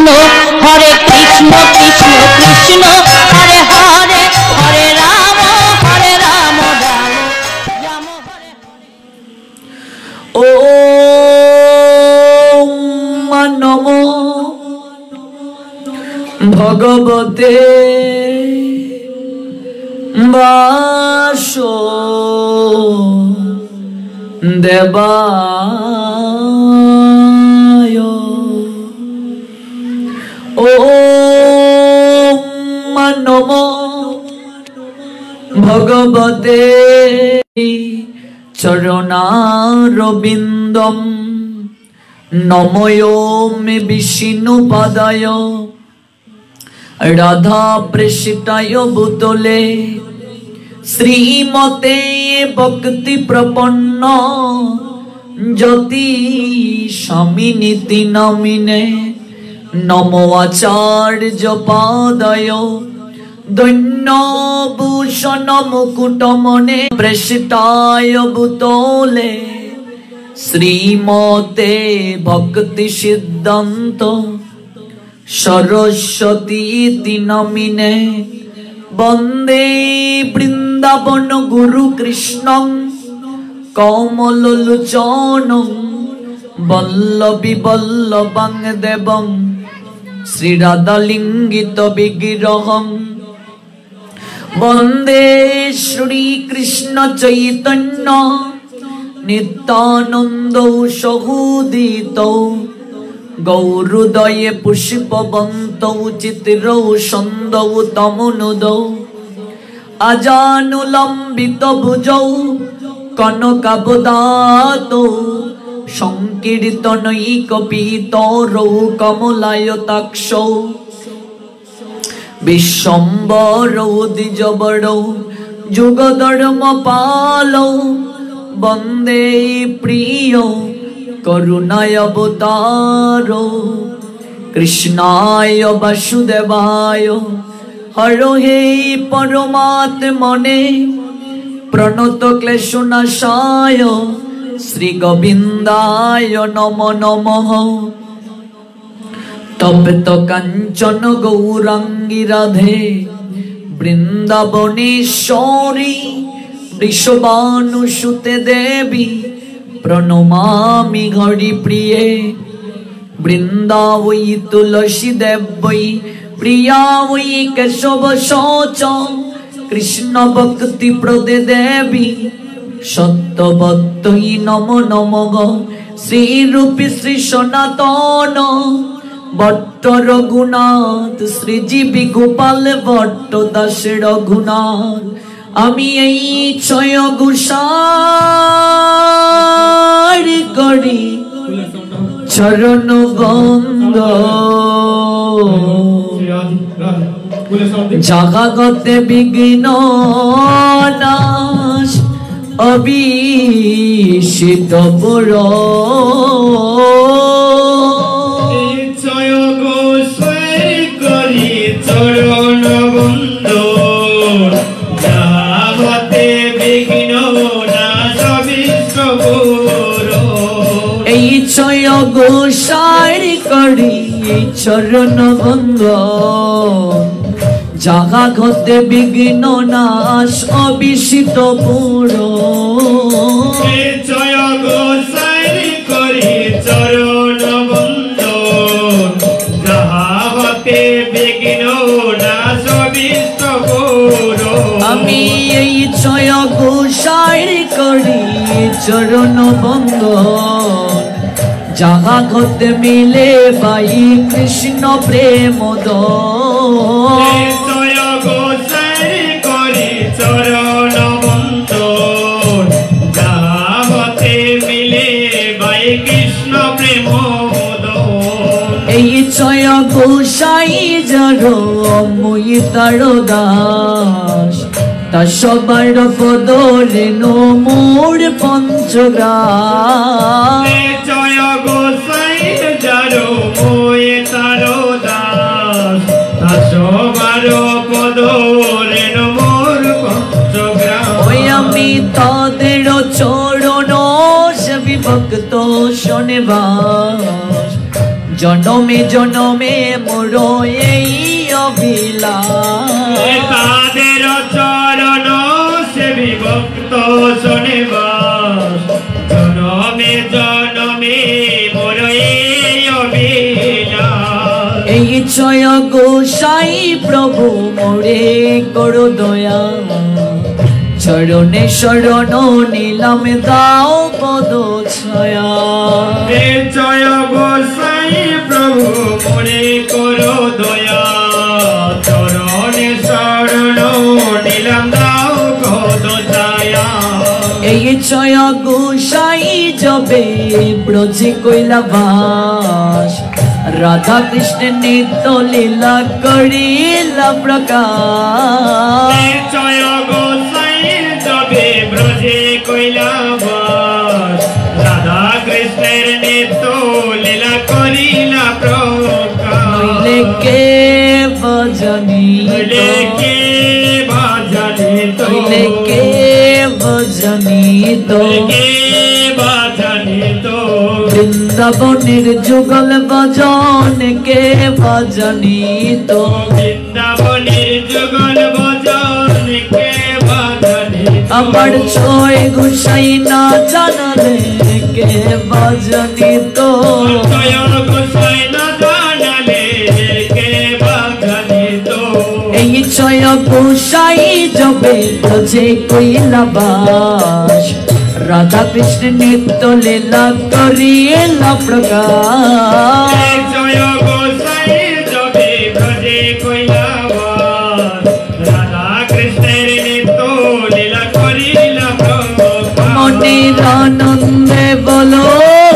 কৃষ্ণ হরে কৃষ্ণ কৃষ্ণ কৃষ্ণ হরে হরে হরে রাম রাম রাম হরে ওম নমো ভগবতে বাসুদেবায় ওম নমো ভগবতে চরণারবিন্দম নমোমি বিষ্ণুপাদায় রাধা পৃষ্ঠায় ভূতলে শ্রীমতে ভক্তি প্রপন্ন জ্যোতি স্বামিনীতি নামিনে নমো আচার্য পাদায় দৈন্যভূষণ মুকুটমনে পৃষ্ঠায় ভূতলে শ্রীমতে ভক্তি সিদ্ধান্ত সরস্বতী নামিনে বন্দে বৃন্দাবন গুরু কৃষ্ণ কমললোচন বল্লভী বল্লভাং দেবং শ্রীরাধালিঙ্গিত বিগ্রহং বন্দে শ্রীকৃষ্ণ চৈতন্য নিত্যানন্দ সহোদিত গৌরুদয়ে পুষ্পবন্ত চিত্রৌ সন্দৌ তমনুদৌ আজানুলম্বিত ভুজৌ কনকাবদাতৌ সংকীর্তনৈক পীতরৌ কমলায়তাক্ষৌ বিশ্বম্বরৌ দ্বিজবরৌ যুগধর্মপালৌ বন্দে প্রিয় করুণায় অবতারো কৃষ্ণায় বাসুদেবায় হরহে পরমাত্মনে প্রণত ক্লেশনাশায় শ্রী গোবিন্দায় নমো নমঃ তপ্ত কাঞ্চন গৌরাঙ্গী রাধে বৃন্দাবনেশ্বরী বৃষভানুসুতে দেবী প্রণমামি হরি প্রিয়ে বৃন্দাবৈ তুলসী দেবৈ প্রিয়া বৈ কেশব শৌচ কৃষ্ণ ভক্তি প্রদে দেবী সত্যবত্যৈ নমো নমঃ শ্রীরূপী শ্রী সনাতন ভট্ট রঘুনাথ শ্রীজীবী গোপাল ভট্ট দাস রঘুনাথ আমি এই ছয় গুসার করি চরণ বন্দ জাগতে বিঘ্ন নাশ অবিষিত পুর চরণ বন্দ জাগতে বিঘ্ন নাশ অবিষিত পুর এই ছয় গোসার করি চরণ বন্দ জাগা ঘতে বিঘ্ন নাশ অবিষিত পুর জয় গোসাই করি চরণ বন্দ যাহা হতে বিঘ্ন নাশ অবিষ্ট পুর আমি এই ছয় গোসার করি চরণ বন্দ যাহা ঘতে মিলে বাই কৃষ্ণ প্রেম জয় গোসাই করি চরণ বন্দ যাহা হতে মিলে বাই কৃষ্ণ প্রেম এই ছয় গোসাই জড় মুই তার দাস তা সবার বদলে মোর পঞ্চগ্রাম জয় গোসাই যার মোয়ে তার দাস তা সবার বদলে মোর পঞ্চগ্রাম ওই আমি তাদের চরণ সে বিভক্ত শোনেবাস জনমে জনমে মোর এই অভিলাষ তাদের চরণ সেবি ভক্ত শোনে বাস জনমে জনমে মোর এই অভিলাষ এই জয় গোসাই প্রভু মোরে করো দয়া চরণে শরণ নিলাম দাও পদ ছায়া জয় গোসাই প্রভু মোরে করো দয়া চরণে শরণ নিলাম দাও পদ ছায়া এই জয় গোসাই যবে ব্রজে কইলা বাস রাধা কৃষ্ণ নিত্য লীলা করিলা প্রকাশ জয় গোসাই যবে ব্রজে কইলা বাস রাধা কৃষ্ণের নিত্য লীলা করিলা প্রকাশ নইলে কে ভজনি লেকে বাজানিত নইলে কে ভজনি তো কে বাজানিত বৃন্দাবনের যুগল ভজন কে ভজনি তো বৃন্দাবনের যুগল ভজন কে বাজানিত আমার ছয় গোসাই না জানালে কে ভজনি তো জয় গোসাই না জানালে কে বাজানিত এই ছয় গোসাই যবে ব্রজে কইলা বাস রাধা কৃষ্ণ নিত্য লীলা করিলা প্রকাশ জয় গোসাই যবে ব্রজে কইলা বাস রাধা কৃষ্ণের নিত্য লীলা করিলা প্রকাশ মনের আনন্দে বলো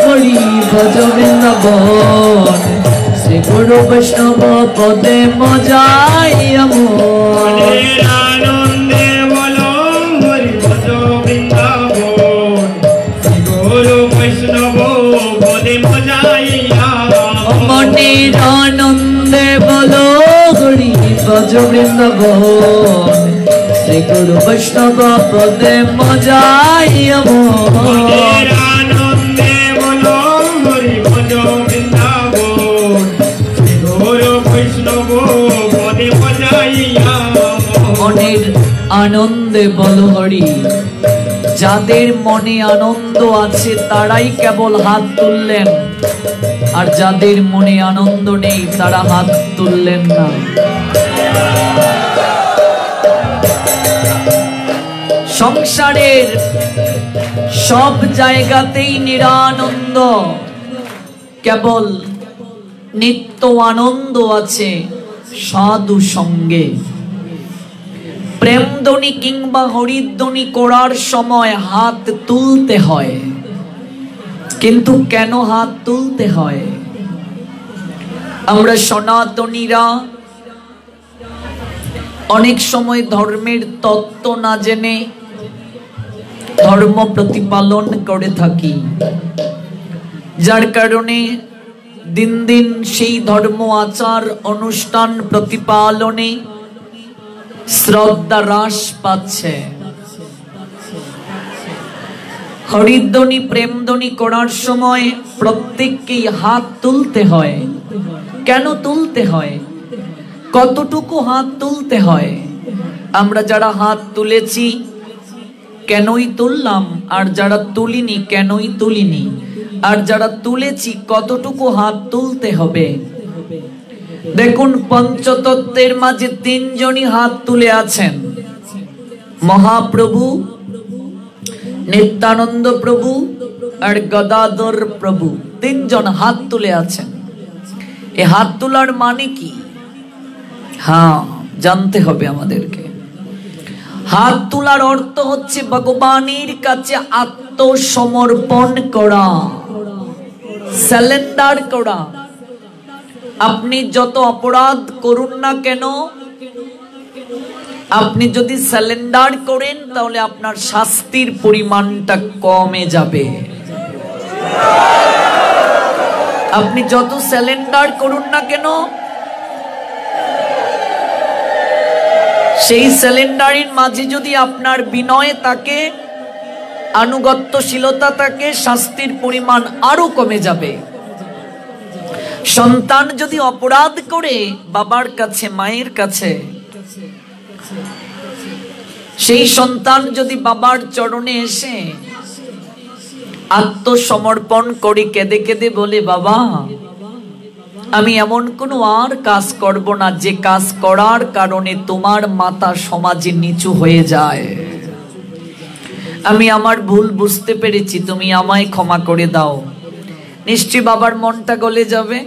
হরি ভজ বৃন্দাবন শ্রী গুরু বৈষ্ণব পদে মজাই আমন আনন্দে বলো হরি ভজ বৃন্দাবন শ্রী গুরু বৈষ্ণব পদে মজাইয়া মনের আনন্দে বলো হরি ভজ বৃন্দাবন শ্রী গুরু বৈষ্ণব পদে মজাই আমন আনন্দে বলো হরি ভজ বৃন্দাবন শ্রী গুরু বৈষ্ণব পদে মজাইয়া মনের আনন্দে বলো হরি যাদের মনে আনন্দ আছে তারাই কেবল হাত তুললেন আর যাদের মনে আনন্দ নেই তারা হাত তুললেন না সংসারের সব জায়গাতেই নিরানন্দ কেবল নিত্য আনন্দ আছে সাধু সঙ্গে প্রেমধ্বনি কিংবা হরিধ্বনি করার সময় হাত তুলতে হয় কিন্তু কেন হাত তুলতে হয় আমরা সনাতনীরা অনেক সময় ধর্মের তত্ত্ব না জেনে ধর্ম প্রতিপালন করে থাকি যার কারণে দিন দিন সেই ধর্ম আচার অনুষ্ঠান প্রতিপালনে শ্রদ্ধা হ্রাস পাচ্ছে হরিধ্বনি প্রেমধ্বনি করার সময় প্রত্যেককেই হাত তুলতে হয় কেন তুলতে হয় কতটুকু হাত তুলতে হয় আমরা যারা হাত তুলেছি কেনই তুললাম আর যারা তুলিনি কেনই তুলিনি আর যারা তুলেছি কতটুকু হাত তুলতে হবে দেখুন পঞ্চতত্ত্বের মাঝে তিনজনই হাত তুলে আছেন মহাপ্রভু নিত্যানন্দ প্রভু আর গদাধর প্রভু তিনজন হাত তুলে আছেন এই হাত তোলার মানে কি হ্যাঁ জানতে হবে আমাদেরকে হাত তোলার অর্থ হচ্ছে ভগবানের কাছে আত্মসমর্পণ করা সারেন্ডার করা আপনি যত অপরাধ করুন না কেন আপনি যদি সারেন্ডার করেন তাহলে আপনার শাস্তির পরিমাণটা কমে যাবে আপনি যত সারেন্ডার করুন না কেন সেই সারেন্ডারের মাঝে যদি আপনার বিনয় থাকে আনুগত্যশীলতা থাকে শাস্তির পরিমাণ আরো কমে যাবে সন্তান যদি অপরাধ করে বাবার কাছে মায়ের কাছে, সেই সন্তান যদি বাবার চরণে এসে আত্মসমর্পণ করে কেঁদে কেঁদে বলে, বাবা আমি এমন কোনো আর কাজ করব না যে কাজ করার কারণে তোমার মাথা সমাজে নিচু হয়ে যায়, আমি আমার ভুল বুঝতে পেরেছি, তুমি আমায় ক্ষমা করে দাও, নিশ্চয়ই বাবার মনটা গলে যাবে।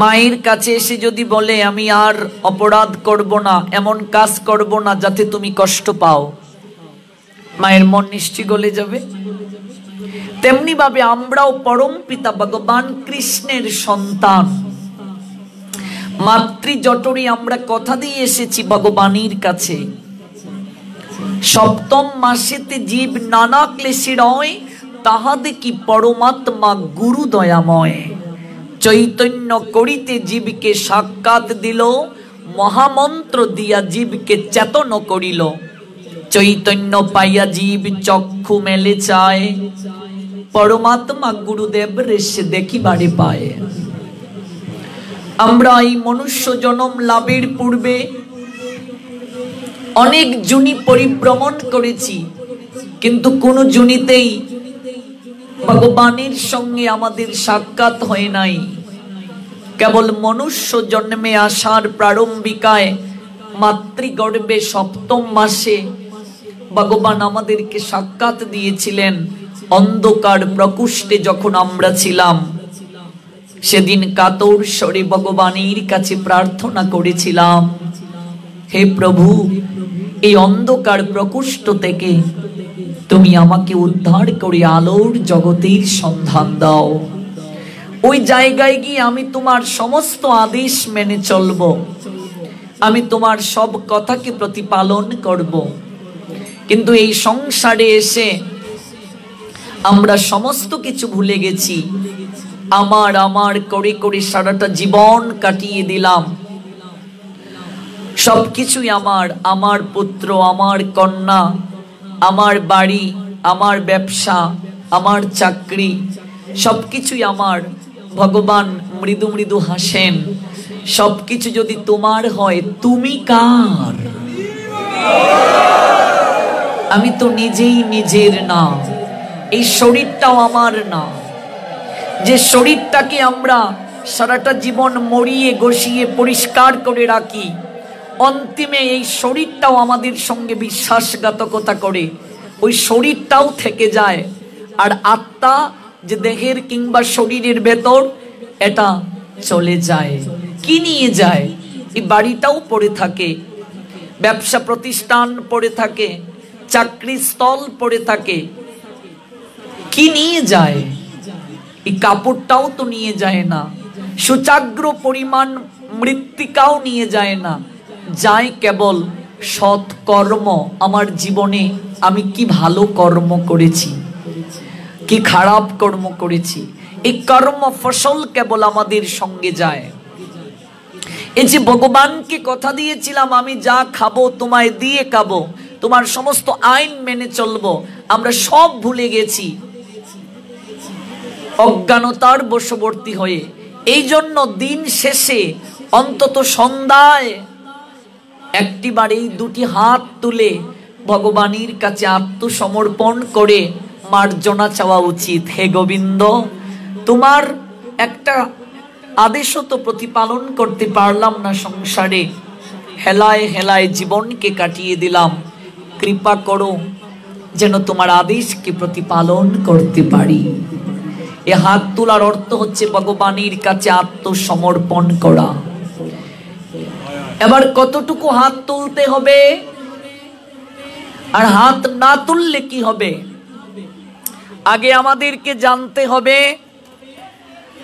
মায়ের কাছে এসে যদি বলে আমি আর অপরাধ করব না, এমন কাজ করব না যাতে তুমি কষ্ট পাও, মায়ের মন নিশ্চয়ই গলে যাবে। তেমনি ভাবে আমরাও পরম পিতা ভগবান কৃষ্ণের সন্তান, মাতৃ জঠরে আমরা কথা দিয়ে এসেছি ভগবানের কাছে, সপ্তম মাসেতে জীব নানা ক্লেশে রয়, তাহাদে কি পরমাত্মা গুরু দয়াময়, চৈতন্য করিতে জীবকে সাক্ষাৎ দিল, মহামন্ত্র দিয়া জীবকে চেতন করিল, চৈতন্য পাইয়া জীব চক্ষু মেলে চায়, পরমাত্মা গুরুদেব রেশে দেখিবারে পায়। আমরা এই মনুষ্য জনম লাভের পূর্বে অনেক জুনি পরিভ্রমণ করেছি, কিন্তু কোন জুনিতেই ভগবানের সঙ্গে আমাদের সাক্ষাৎ হয় নাই। কেবল মনুষ্য জন্মে আসার প্রারম্ভিকায় মাতৃগর্ভে সপ্তম মাসে ভগবান আমাদেরকে সাক্ষাৎ দিয়েছিলেন। অন্ধকার প্রকোষ্ঠে যখন আমরা ছিলাম, সেদিন কাতর স্বরে ভগবানের কাছে প্রার্থনা করেছিলাম, হে প্রভু, এই অন্ধকার প্রকোষ্ঠ থেকে তুমি আমাকে উদ্ধার করে আলোর জগতের সন্ধান দাও। ওই জায়গায় গিয়ে আমি তোমার সমস্ত আদেশ মেনে চলব, আমি তোমার সব কথাকে প্রতিপালন করব। কিন্তু এই সংসারে এসে আমরা সমস্ত কিছু ভুলে গেছি, আমার আমার করে করে সারাটা জীবন কাটিয়ে দিলাম। সবকিছুই আমার, আমার পুত্র, আমার কন্যা, আমার বাড়ি, আমার ব্যবসা, আমার চাকরি, সবকিছুই আমার। ভগবান মৃদু মৃদু হাসেন, সবকিছু যদি তোমার হয় তুমি কার? আমি তো নিজেই নিজের না, এই শরীরটাও আমার না। যে শরীরটাকে আমরা সারাটা জীবন মরিয়ে গসিয়ে পরিষ্কার করে রাখি, অন্তিমে এই শরীরটাও আমাদের সঙ্গে বিশ্বাসঘাতকতা করে, ওই শরীরটাও থেকে যায়। আর আত্মা যে দেহের কিংবা শরীরের ভেতর, এটা চলে যায়। কি নিয়ে যায়? এই বাড়িটাও পড়ে থাকে, ব্যবসা প্রতিষ্ঠান পড়ে থাকে, চাকরি স্থল পড়ে থাকে। কি নিয়ে যায়? এই কাপড়টাও তো নিয়ে যায় না, সুচাগ্র পরিমাণ মৃত্তিকাও নিয়ে যায় না, যায় কেবল সৎ কর্ম। আমার জীবনে আমি কি ভালো কর্ম করেছি, কি খারাপ কর্ম করেছি, এই কর্ম ফসল কেবল আমাদের সঙ্গে যায়। এই যে ভগবানকে কথা দিয়েছিলাম, আমি যা খাবো তোমায় দিয়ে খাবো, তোমার সমস্ত আইন মেনে চলবো, আমরা সব ভুলে গেছি অজ্ঞানতার বশবর্তী হয়ে। এই জন্য দিন শেষে অন্তত সন্ধ্যায় একটিবার এই দুটি হাত তুলে ভগবানের কাছে আত্মসমর্পণ করে মার্জনা চাওয়া উচিত। হে গোবিন্দ, তোমার একটা আদেশও তো প্রতিপালন করতে পারলাম না, সংসারে হেলায় হেলায় জীবনকে কাটিয়ে দিলাম, কৃপা করো যেন তোমার আদেশকে প্রতিপালন করতে পারি। এ হাত তোলার অর্থ হচ্ছে ভগবানের কাছে আত্মসমর্পণ করা। এবার কতটুকু হাত তুলতে হবে, আর হাত না তুললে কি হবে? আগে আমাদেরকে জানতে হবে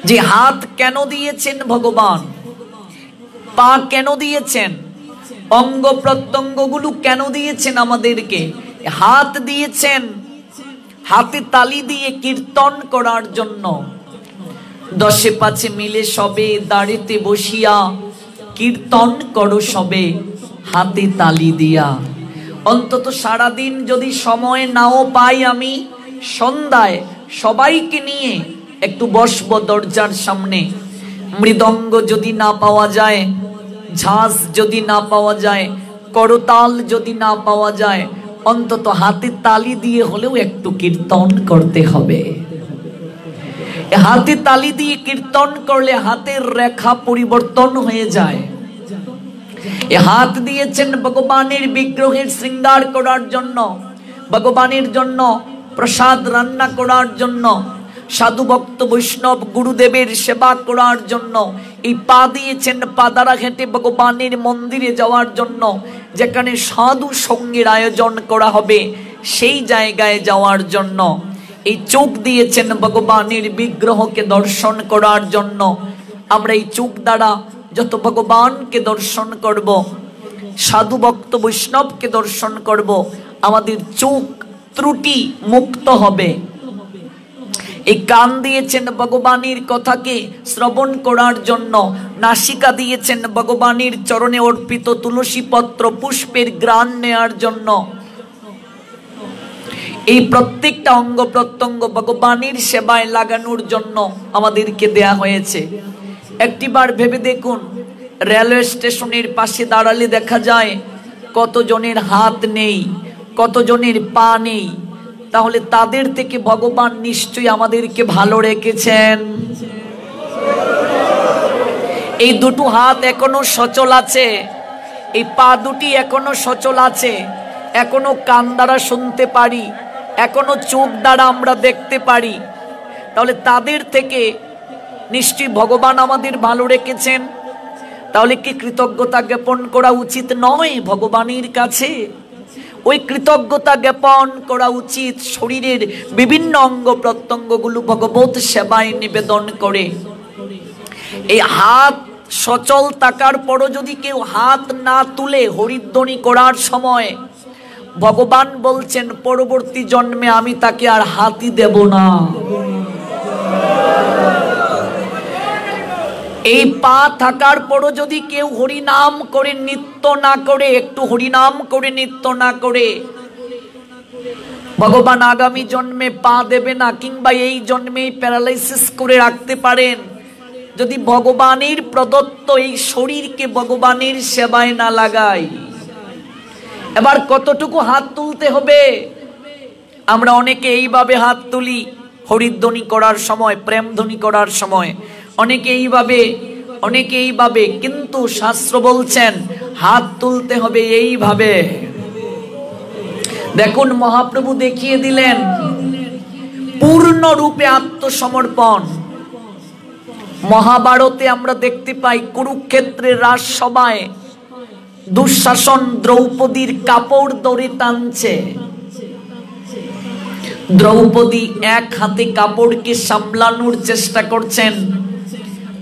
যে হাত কেন দিয়েছেন ভগবান, পা কেন দিয়েছেন, অঙ্গ প্রত্যঙ্গগুলো কেন দিয়েছেন আমাদেরকে। হাত দিয়েছেন হাতে তালি দিয়ে কীর্তন করার জন্য। দশে পাঁচে মিলে সবে দাঁড়িতে বসিয়া কীর্তন করো সবে হাতে তালি দিয়া। অন্তত সারাদিন যদি সময় নাও পাই, আমি সন্ধ্যায় সবাইকে নিয়ে একটু বসবো দরজার সামনে, মৃদঙ্গ যদি না পাওয়া যায়, ঝাঁজ যদি না পাওয়া যায়, করতাল যদি না পাওয়া যায়, অন্তত হাতে তালি দিয়ে হলেও একটু কীর্তন করতে হবে। হাতে তালি দিয়ে কীর্তন করলে হাতের রেখা পরিবর্তন হয়ে যায়। হাত দিয়েছেন ভগবানের বিগ্রহের শৃঙ্গার করার জন্য, ভগবানের জন্য প্রসাদ রান্না করার জন্য, সাধু ভক্ত বৈষ্ণব গুরুদেবের সেবা করার জন্য। এই পা দিয়েছেন পাদারা ঘেঁটে ভগবানের মন্দিরে যাওয়ার জন্য, যেখানে সাধু সঙ্গের আয়োজন করা হবে সেই জায়গায় যাওয়ার জন্য। এই চোখ দিয়েছেন ভগবানের বিগ্রহকে দর্শন করার জন্য। আমরা এই চোখ দ্বারা যত ভগবানকে দর্শন করব, সাধু ভক্ত বৈষ্ণবকে দর্শন করব, আমাদের চোখ ত্রুটি মুক্ত হবে। এই কান দিয়েছেন ভগবানের কথাকে শ্রবণ করার জন্য, নাসিকা দিয়েছেন ভগবানের চরণে অর্পিত তুলসী পত্র পুষ্পের ঘ্রাণ নেয়ার জন্য। এই প্রত্যেকটা অঙ্গ প্রত্যঙ্গ ভগবানের সেবায় লাগানোর জন্য আমাদেরকে দেয়া হয়েছে। একটিবার ভেবে দেখুন, রেলওয়ে স্টেশনের পাশে দাঁড়ালে দেখা যায় কতজনের হাত নেই, কতজনের পা নেই। তাহলে তাদের থেকে ভগবান নিশ্চয়ই আমাদেরকে ভালো রেখেছেন। এই দুটো হাত এখনো সচল আছে, এই পা দুটি এখনো সচল আছে, এখনো কান দ্বারা শুনতে পারি, এখনো চোখ দ্বারা আমরা দেখতে পারি। তাহলে তাদের থেকে নিশ্চয়ই ভগবান আমাদের ভালো রেখেছেন। তাহলে কি কৃতজ্ঞতা জ্ঞাপন করা উচিত নয় ভগবানের কাছে? ওই কৃতজ্ঞতা জ্ঞাপন করা উচিত শরীরের বিভিন্ন অঙ্গ প্রত্যঙ্গগুলো ভগবত সেবায় নিবেদন করে। এই হাত সচল থাকার পরও যদি কেউ হাত না তুলে হরিধ্বনি করার সময়, ভগবান বলছেন পরবর্তী জন্মে আমি তাকে আর হাতই দেব না। এই পা থাকার পরও যদি কেউ হরিনাম করে নৃত্য না করে, একটু হরিনাম করে নৃত্য না করে, ভগবান আগামী জন্মে পা দেবে না, কিংবা এই জন্মেই প্যারালাইসিস করে রাখতে পারেন যদি ভগবানের প্রদত্ত এই শরীরকে ভগবানের সেবায় না লাগাই। এবার কতটুকু হাত তুলতে হবে? আমরা অনেকে এইভাবে হাত তুলি হরিধ্বনি করার সময়, প্রেমধ্বনি করার সময়, অনেকে এইভাবে, কিন্তু শাস্ত্র বলছেন হাত তুলতে হবে এইভাবে। দেখুন, মহাপ্রভু দেখিয়ে দিলেন পূর্ণ রূপে আত্মসমর্পণ। মহাভারতে আমরা দেখতে পাই কুরুক্ষেত্রের রাজসভায় দুঃশাসন দ্রৌপদীর কাপড় ধরে টানছে। দ্রৌপদী এক হাতে কাপড়কে সামলানোর চেষ্টা করছেন,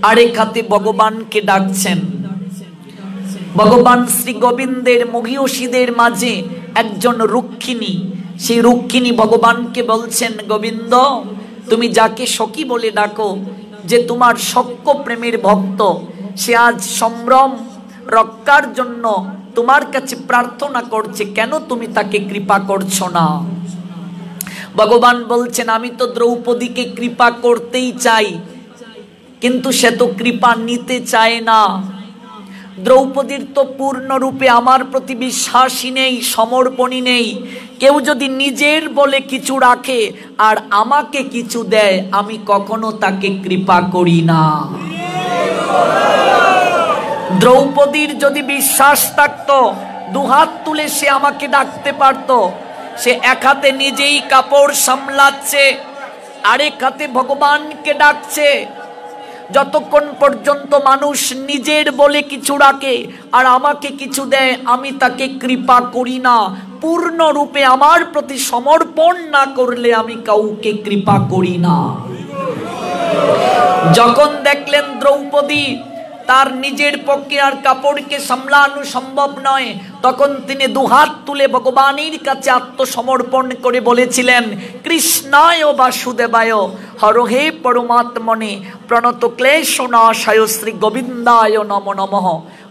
আরেক হাতে ভগবানকে ডাকছেন। ভগবান শ্রী গোবিন্দের মহিষীদের মাঝে একজন রুক্মিণী, সেই রুক্মিণী ভগবানকে বলছেন, গোবিন্দ তুমি যাকে সখী বলে ডাকো, যে তোমার সখ্য প্রেমের ভক্ত, সে আজ সম্ভ্রম রক্ষার জন্য তোমার কাছে প্রার্থনা করছে, কেন তুমি তাকে কৃপা করছো না? ভগবান বলছেন, আমি তো দ্রৌপদীকে কৃপা করতেই চাই, কিন্তু সে তো কৃপা নিতে চায় না। দ্রৌপদীর তো পূর্ণরূপে আমার প্রতি বিশ্বাসই নেই, সমর্পণই নেই। কেউ যদি নিজের বলে কিছু রাখে আর আমাকে কিছু দেয়, আমি কখনো তাকে কৃপা করি না। দ্রৌপদীর যদি বিশ্বাস থাকতো, দুহাত তুলে সে আমাকে ডাকতে পারত। সে এক হাতে নিজেই কাপড় সামলাচ্ছে, আরেক হাতে ভগবানকে ডাকছে। যতক্ষণ পর্যন্ত মানুষ নিজের বলে কিছু রাখে আর আমাকে কিছু দেয়, আমি তাকে কৃপা করি না। পূর্ণরূপে আমার প্রতি সমর্পণ না করলে আমি কাউকে কৃপা করি না। যখন দেখলেন দ্রৌপদী তার নিজের পক্ষে আর কাপড়কে সামলানো সম্ভব নয়, তখন তিনি দুহাত তুলে ভগবানের কাছে আত্মসমর্পণ করে বলেছিলেন, কৃষ্ণায় বাসুদেবায় হরহে পরমাত্মনে প্রণত ক্লেশ নাশায় শ্রী গোবিন্দায় নমো নমঃ।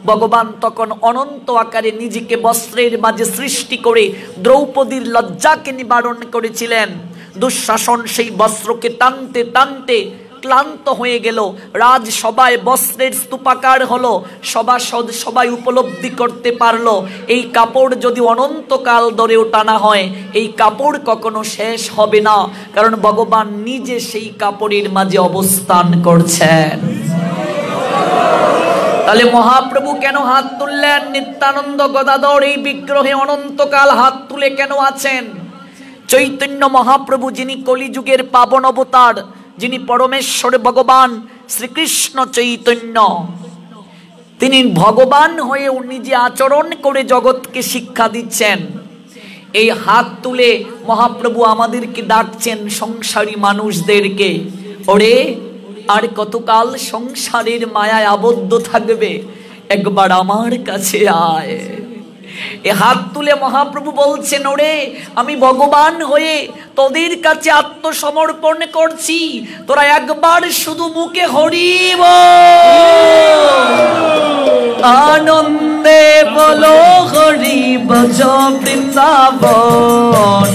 ভগবান তখন অনন্ত আকারে নিজেকে বস্ত্রের মাঝে সৃষ্টি করে দ্রৌপদীর লজ্জাকে নিবারণ করেছিলেন। দুঃশাসন সেই বস্ত্রকে টানতে টানতে ক্লান্ত হয়ে গেল। রাজসভায় বস্ত্রের স্তূপাকার হলো, সভাসদ সবাই উপলব্ধি করতে পারলো এই কাপড় যদি অনন্তকাল ধরেও টানা হয় এই কাপড় কখনো শেষ হবে না, কারণ ভগবান নিজে সেই কাপড়ের মাঝে অবস্থান করছেন। তাহলে মহাপ্রভু কেন হাত তুললেন? নিত্যানন্দ গদাধর এই বিগ্রহে অনন্তকাল হাত তুলে কেন আছেন? চৈতন্য মহাপ্রভু, যিনি কলিযুগের পাবন অবতার, যিনি পরমেশ্বর ভগবান শ্রীকৃষ্ণ চৈতন্য, তিনি ভগবান হয়েও নিজে আচরণ করে জগৎকে শিক্ষা দিচ্ছেন। এই হাত তুলে মহাপ্রভু আমাদেরকে ডাকছেন, সংসারী মানুষদেরকে, ওরে আর কতকাল সংসারের মায়ায় আবদ্ধ থাকবে, একবার আমার কাছে আয়। এ হাত তুলে মহাপ্রভু বলছেন, ওরে আমি ভগবান হয়ে তোদের কাছে আত্মসমর্পণ করছি, তোরা একবার শুধু মুখে হরি বল, আনন্দে বলো হরি ভজ বৃন্দাবন,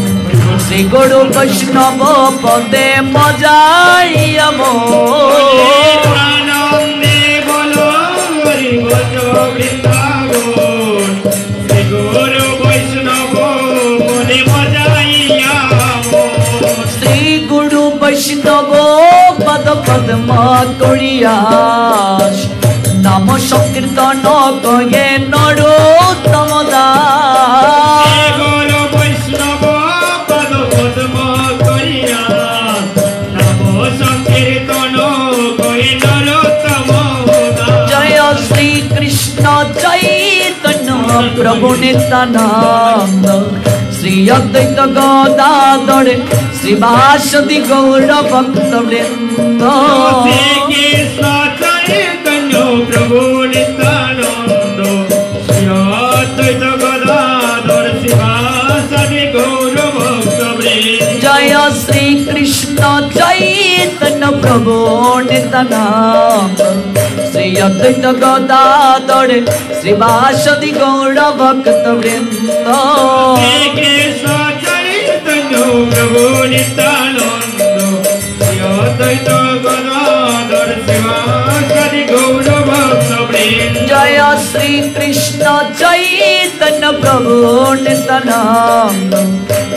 শ্রী গুরু বৈষ্ণব পদে মজাইয়া মন। আনন্দে বলো হরি ভজ বৃন্দাবন, শ্রী গুরু বৈষ্ণব পদে মজাইয়া মন। শ্রী গুরু বৈষ্ণব পদ পদ্ম করিয়াস, নাম সংকীর্তন কয়ে নরোত্তম দাস। শ্রী গুরু বৈষ্ণব পদ পদ্ম করিয়াস, নাম সংকীর্তন কয়ে নরোত্তম দাস। জয় শ্রী কৃষ্ণ চৈতন্য প্রভু নিত্যানন্দ, শ্রী অদ্বৈত গদাধর শ্রীবাসদি গৌর ভক্ত বৃন্দ। শ্রী কৃষ্ণ চৈতন্য প্রভু নিত্যানন্দ, শ্রী অদ্বৈত গদাধর শ্রীবাসদি গৌর ভক্ত বৃন্দ। জয় শ্রী কৃষ্ণ চৈতন্য প্রভু নিত্যানন্দ, শ্রী অদ্বৈত গদাধর শ্রীবাসদি গৌর ভক্ত বৃন্দ। শ্রী কৃষ্ণ চৈতন্য প্রভু নিত্যানন্দ, শ্রী অদ্বৈত গদাধর শ্রীবাসদি গৌর ভক্ত বৃন্দ। জয় শ্রী কৃষ্ণ চৈতন্য প্রভু নিত্যানন্দ,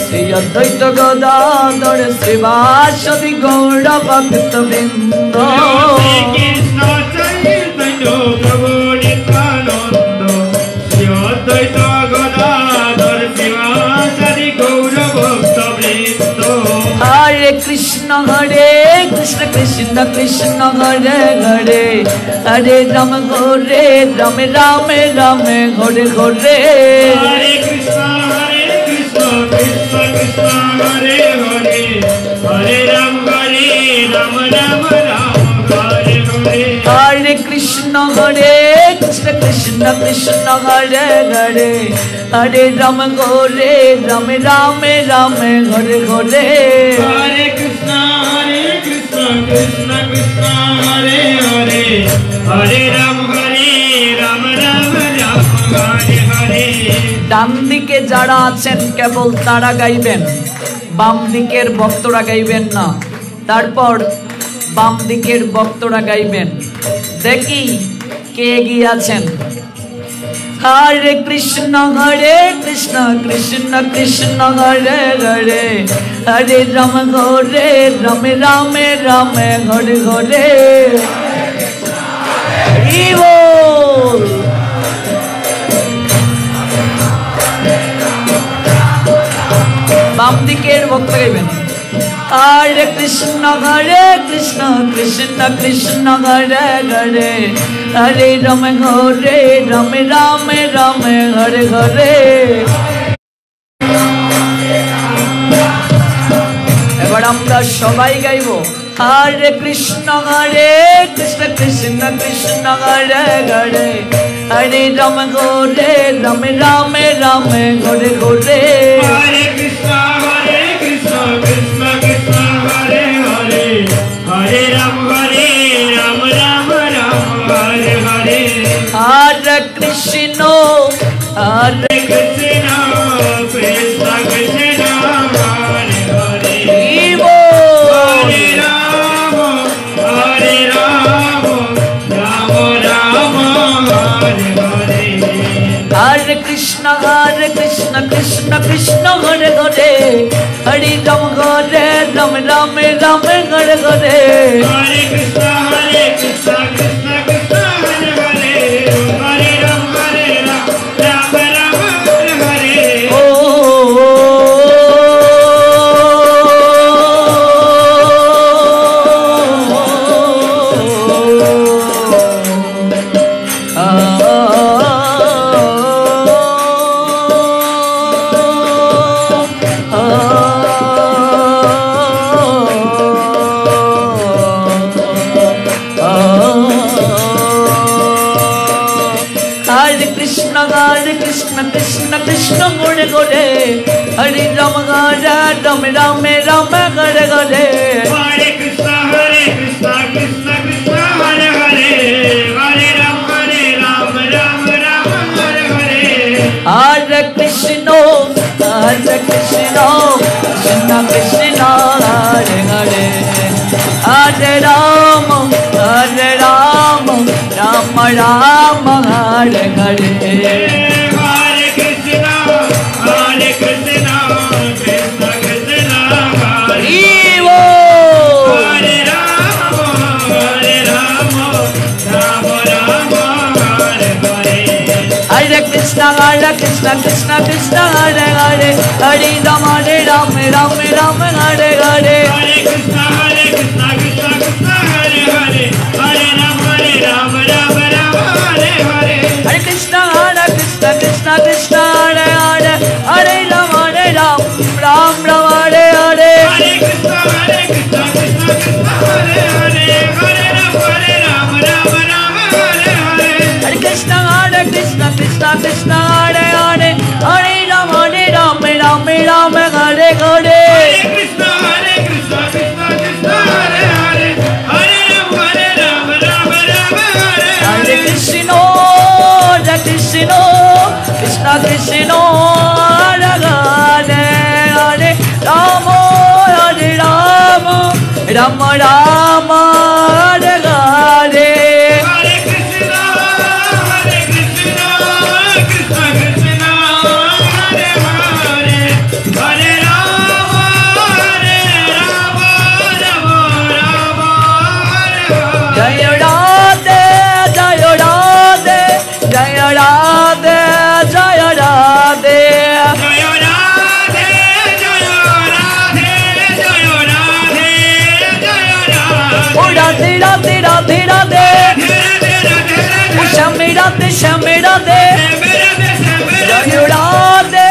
শ্রী অদ্বৈত গদাধর শ্রীবাসদি গৌর ভক্ত বৃন্দ। শ্রী কৃষ্ণ চৈতন্য প্রভু নিত্যানন্দ, শ্রী অদ্বৈত গদাধর শ্রীবাসদি গৌর ভক্ত বৃন্দ। হরে কৃষ্ণ কৃষ্ণ কৃষ্ণ হরে হরে, হরে রাম হরে রাম রাম রাম হরে হরে। হরে কৃষ্ণ কৃষ্ণ কৃষ্ণ হরে হরে, হরে রাম রাম রাম হরে হরে। হরে কৃষ্ণ কৃষ্ণ কৃষ্ণ হরে হরে, হরে রাম রাম রাম হরে হরে। হরে কৃষ্ণ কৃষ্ণ কৃষ্ণ হরে হরে, হরে রাম রাম রাম হরে হরে। ডান দিকে যারা আছেন কেবল তারা গাইবেন, বাম দিকের ভক্তরা গাইবেন না। তারপর বাম দিকের ভক্তরা গাইবেন। দেখি কে এগিয়ে আছেন। হরে কৃষ্ণ কৃষ্ণ কৃষ্ণ হরে হরে, হরে রাম রাম রাম হরে হরে। হরি বল। বাম দিকের ভক্ত গাইবেন। হরে কৃষ্ণ কৃষ্ণ কৃষ্ণ হরে হরে, হরে রাম রাম রাম হরে হরে। এবার আমরা সবাই গাইব। হরে কৃষ্ণ কৃষ্ণ কৃষ্ণ হরে হরে, হরে রাম রাম রাম হরে হরে। হরে কৃষ্ণ কৃষ্ণ কৃষ্ণ হরে হরে, হরে রাম রাম রাম হরে হরে। হরে কৃষ্ণ হরে কৃষ্ণ কৃষ্ণ কৃষ্ণ হরে হরে, বল। হরে রাম कृष्ण कृष्ण कृष्ण हरे हरे हरे राम राम राम हरे हरे हरे कृष्ण कृष्ण कृष्ण हरे हरे हरे राम राम राम हरे हरे ओ कृष्ण कृष्ण कृष्ण हरे हरे हरे राम राम राम हरे हरे हरे कृष्ण कृष्ण कृष्ण हरे हरे हरे राम राम हरे हरे हरे कृष्ण कृष्ण कृष्ण हरे हरे हरे राम राम राम हरे हरे हरे कृष्ण कृष्ण कृष्ण हरे वो हरे राम राम राम हरे हरे हरे कृष्ण कृष्ण कृष्ण हरे हरे हरे राम राम राम हरे हरे हरे कृष्ण कृष्ण कृष्ण हरे हरे हरे राम राम हरे हरे हरे कृष्ण कृष्ण कृष्ण हरे हरे हरे राम राम हरे हरे हरे कृष्ण कृष्ण कृष्ण हरे हरे हरे राम राम हरे हरे हरे कृष्ण कृष्ण कृष्ण हरे हरे हरे राम राम हरे हरे हरे कृष्ण कृष्ण कृष्ण हरे हरे हरे राम राम हरे हरे कृष्ण कृष्ण कृष्ण हरे हरे हरे राम राम हरे हरे हरे कृष्ण कृष्ण कृष्ण हरे हरे हरे राम राम हरे हरे जय राधे जय राधे जय राधे जय राधे जय राधे जय राधे जय राधे जय राधे ओ राधे राधे राधे राधे ओ श्यामी राधे जय राधे जय राधे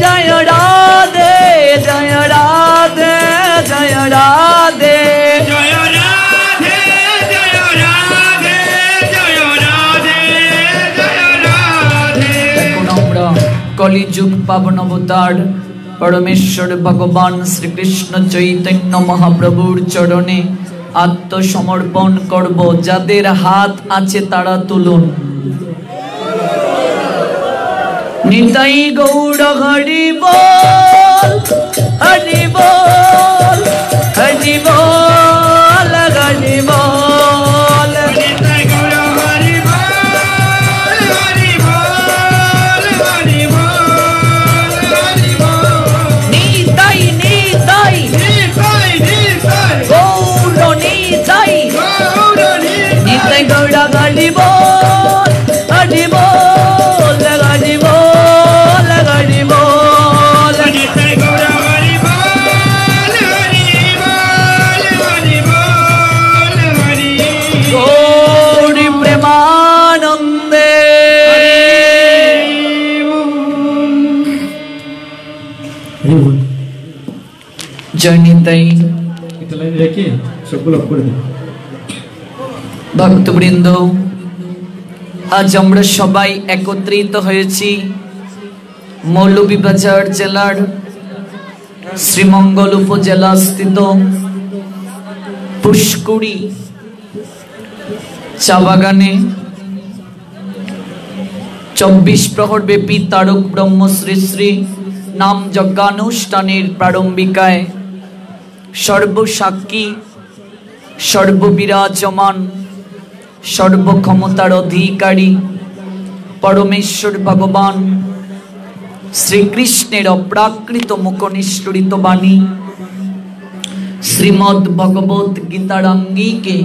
जय राधे जय राधे जय राधे जय राधे जय राधे जय राधे এখন আমরা কলিযুগ পাবন অবতার পরমেশ্বর ভগবান শ্রীকৃষ্ণ চৈতন্য মহাপ্রভুর চরণে আত্মসমর্পণ করব। যাদের হাত আছে তারা তুলুন। নিতাই গৌর হরি বল হরি বল হরি বল হরি বল নিতাই গৌর হরি বল হরি বল হরি বল হরি বল নিতাই নিতাই নিতাই নিতাই গৌর নিতাই গৌর নিতাই গৌর হরি বল হরি বল হরি বল হরি বল নিতাই গৌর হরি বল হরি বল হরি বল হরি গৌরী প্রেমানন্দে জয় নিতাই। এটা লাইন রেখে সবগুলো অফ করে দিন। ভক্তবৃন্দ, আজ আমরা সবাই একত্রিত হয়েছি মৌলভীবাজার জেলার শ্রীমঙ্গল উপজেলা স্থিত পুষ্কুড়ি চা বাগানে 24 প্রহর ব্যাপী তারক ব্রহ্ম শ্রী শ্রী নাম যজ্ঞানুষ্ঠানের প্রারম্ভিকায় সর্বসাক্ষী সর্ববিরাজমান সর্বক্ষমতার অধিকারী পরমেশ্বর ভগবান শ্রীকৃষ্ণের অপ্রাকৃত মুখনিষ্ঠরিত বাণী শ্রীমদ্ ভগবত গীতার আঙ্গিকে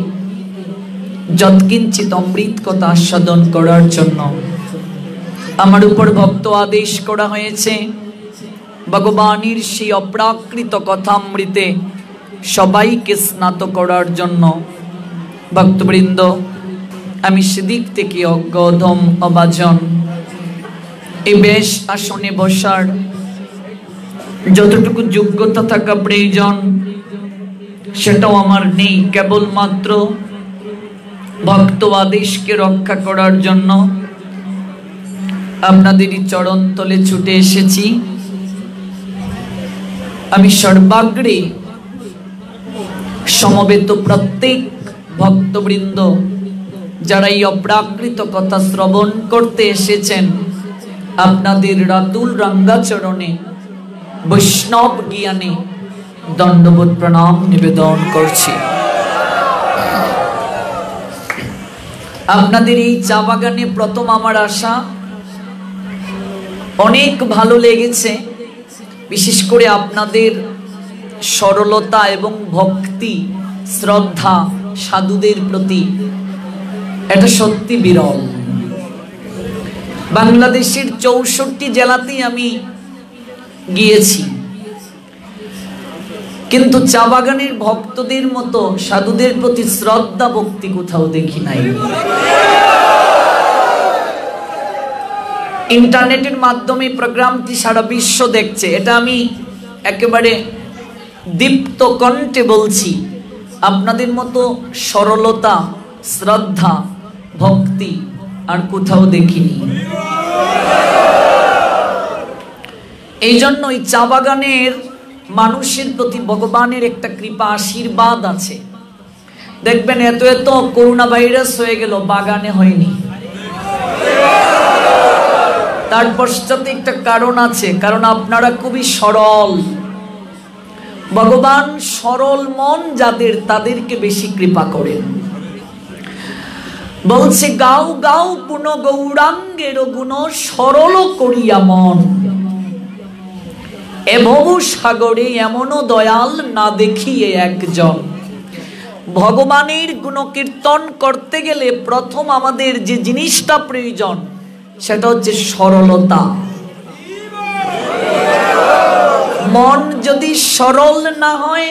যৎকিঞ্চিত অমৃত কথা আস্বাদন করার জন্য আমার উপর ভক্ত আদেশ করা হয়েছে। ভগবানের সেই অপ্রাকৃত কথামৃতে সবাইকে স্নাত করার জন্য। ভক্তবৃন্দ, আমি সেদিক থেকে অজ্ঞ অধম অবাজন এই বেশ আসনে বসার যতটুকু যোগ্যতা থাকা প্রয়োজন সেটাও আমার নেই। কেবলমাত্র ভক্ত আদেশকে রক্ষা করার জন্য আপনাদেরই চরণ তলে ছুটে এসেছি। আমি সর্বাগ্রে সমবেত প্রত্যেক ভক্তবৃন্দ যারা এই অপ্রাকৃত কথা শ্রবণ করতে এসেছেন, আপনাদের রাতুল রঙ্গাচরণে বৈষ্ণব জ্ঞানে দণ্ডবোধ প্রণাম নিবেদন করছি। আপনাদের এই চা বাগানে প্রথম আমার আসা, অনেক ভালো লেগেছে। বিশেষ করে আপনাদের সরলতা এবং ভক্তি শ্রদ্ধা সাধুদের প্রতি, এটা সত্যি বিরল। বাংলাদেশের 64 জেলাতেই আমি গিয়েছি, কিন্তু চা বাগানের ভক্তদের মতো সাধুদের প্রতি শ্রদ্ধা ভক্তি কোথাও দেখি নাই। ইন্টারনেটের মাধ্যমে প্রোগ্রামটি সারা বিশ্ব দেখছে, এটা আমি একেবারে দীপ্ত কণ্ঠে বলছি। আপনাদের মতো সরলতা শ্রদ্ধা ভক্তি আর কোথাও দেখিনি। এই জন্য এই চা বাগানের মানুষের প্রতি ভগবানের একটা কৃপা আশীর্বাদ আছে। দেখবেন এত এত করোনা ভাইরাস হয়ে গেল, বাগানে হয়নি। তার পশ্চাতে একটা কারণ আছে, কারণ আপনারা খুবই সরল। ভগবান সরল মন যাদের, তাদেরকে বেশি কৃপা করেন। বলছে গাও গাও পুন গৌরাঙ্গের গুণ সরল করিয়া মন, এ ভবু সাগরে এমনও দয়াল না দেখিয়ে একজন। ভগবানের গুণকীর্তন করতে গেলে প্রথম আমাদের যে জিনিসটা প্রয়োজন সেটা হচ্ছে সরলতা। মন যদি সরল না হয়,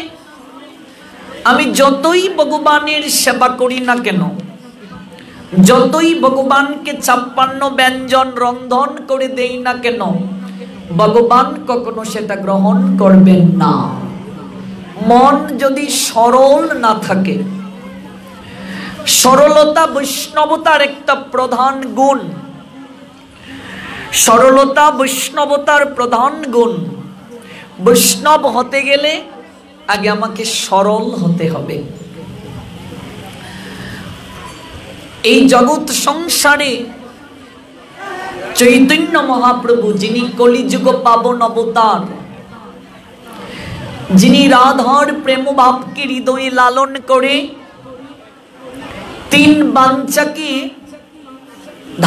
আমি যতই ভগবানের সেবা করি না কেন, যতই ভগবানকে 56 ব্যঞ্জন রন্ধন করে দেই না কেন, ভগবান কখনো সেটা গ্রহণ করবেন না। মন যদি সরল না থাকে, সরলতা বৈষ্ণবতার একটা প্রধান গুণ। সরলতা বৈষ্ণবতার প্রধান গুণ। বৈষ্ণব হতে গেলে আগে আমাকে সরল হতে হবে। এই জগৎ সংসারে চৈতন্য মহাপ্রভু, যিনি কলিযুগ পাবন অবতার, যিনি রাধার প্রেম ভাবকে হৃদয়ে লালন করে 3 বাঞ্ছাকে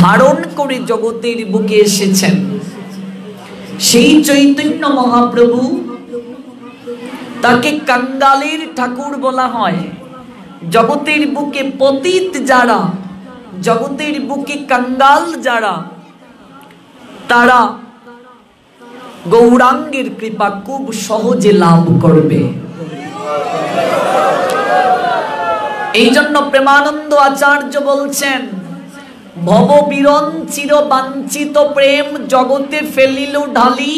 ধারণ করে জগতের বুকে এসেছেন, সেই চৈতন্য মহাপ্রভু, তাকে কাঙ্গালের ঠাকুর বলা হয়। জগতের বুকে পতিত যারা, জগতের বুকে কাঙ্গাল যারা, তারা গৌরাঙ্গের কৃপা খুব সহজে লাভ করবে। এই জন্য প্রেমানন্দ আচার্য বলছেন, ভব বিরঞ্চির বাঞ্ছিত প্রেম জগতে ফেলিল ঢালি,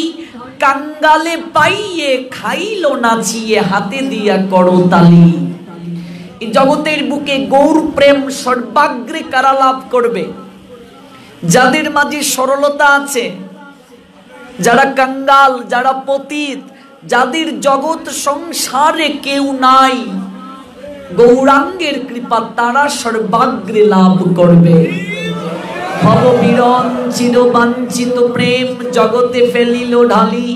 কাঙ্গালে পাইয়ে খাইল নাচিয়ে হাতে দিয়া করতালি। এই জগতের বুকে গৌর প্রেম সর্বাগ্রে কারা লাভ করবে? যাদের মাঝে সরলতা আছে, যারা কাঙ্গাল, যারা পতিত, যাদের জগৎ সংসারে কেউ নাই, গৌরাঙ্গের কৃপা তারা সর্বাগ্রে লাভ করবে। ভব বিরঞ্চিত বাঞ্ছিত প্রেম জগতে ফেলিল ঢালি,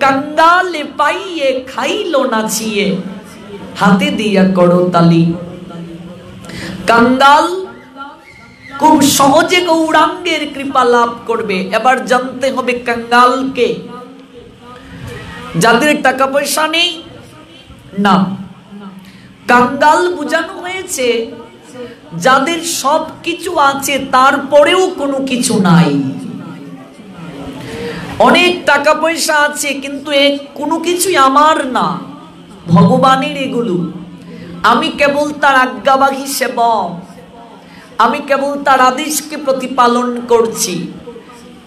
কাঙ্গালে পাইয়ে খাইল নাচিয়ে হাতে দিয়া করতালি। কাঙ্গাল খুব সহজে গৌরাঙ্গের কৃপা লাভ করবে। এবার জানতে হবে কাঙ্গালকে। যাদের টাকা পয়সা নেই না, কাঙ্গাল বোঝানো হয়েছে যাদের সব কিছু আছে তারপরেও কোনো কিছু নাই। অনেক টাকা পয়সা আছে কিন্তু কোনো কিছুই আমার না, ভগবানের এগুলো। আমি কেবল তার আজ্ঞাবাহী সেবক, আমি কেবল তার আদেশকে প্রতিপালন করছি।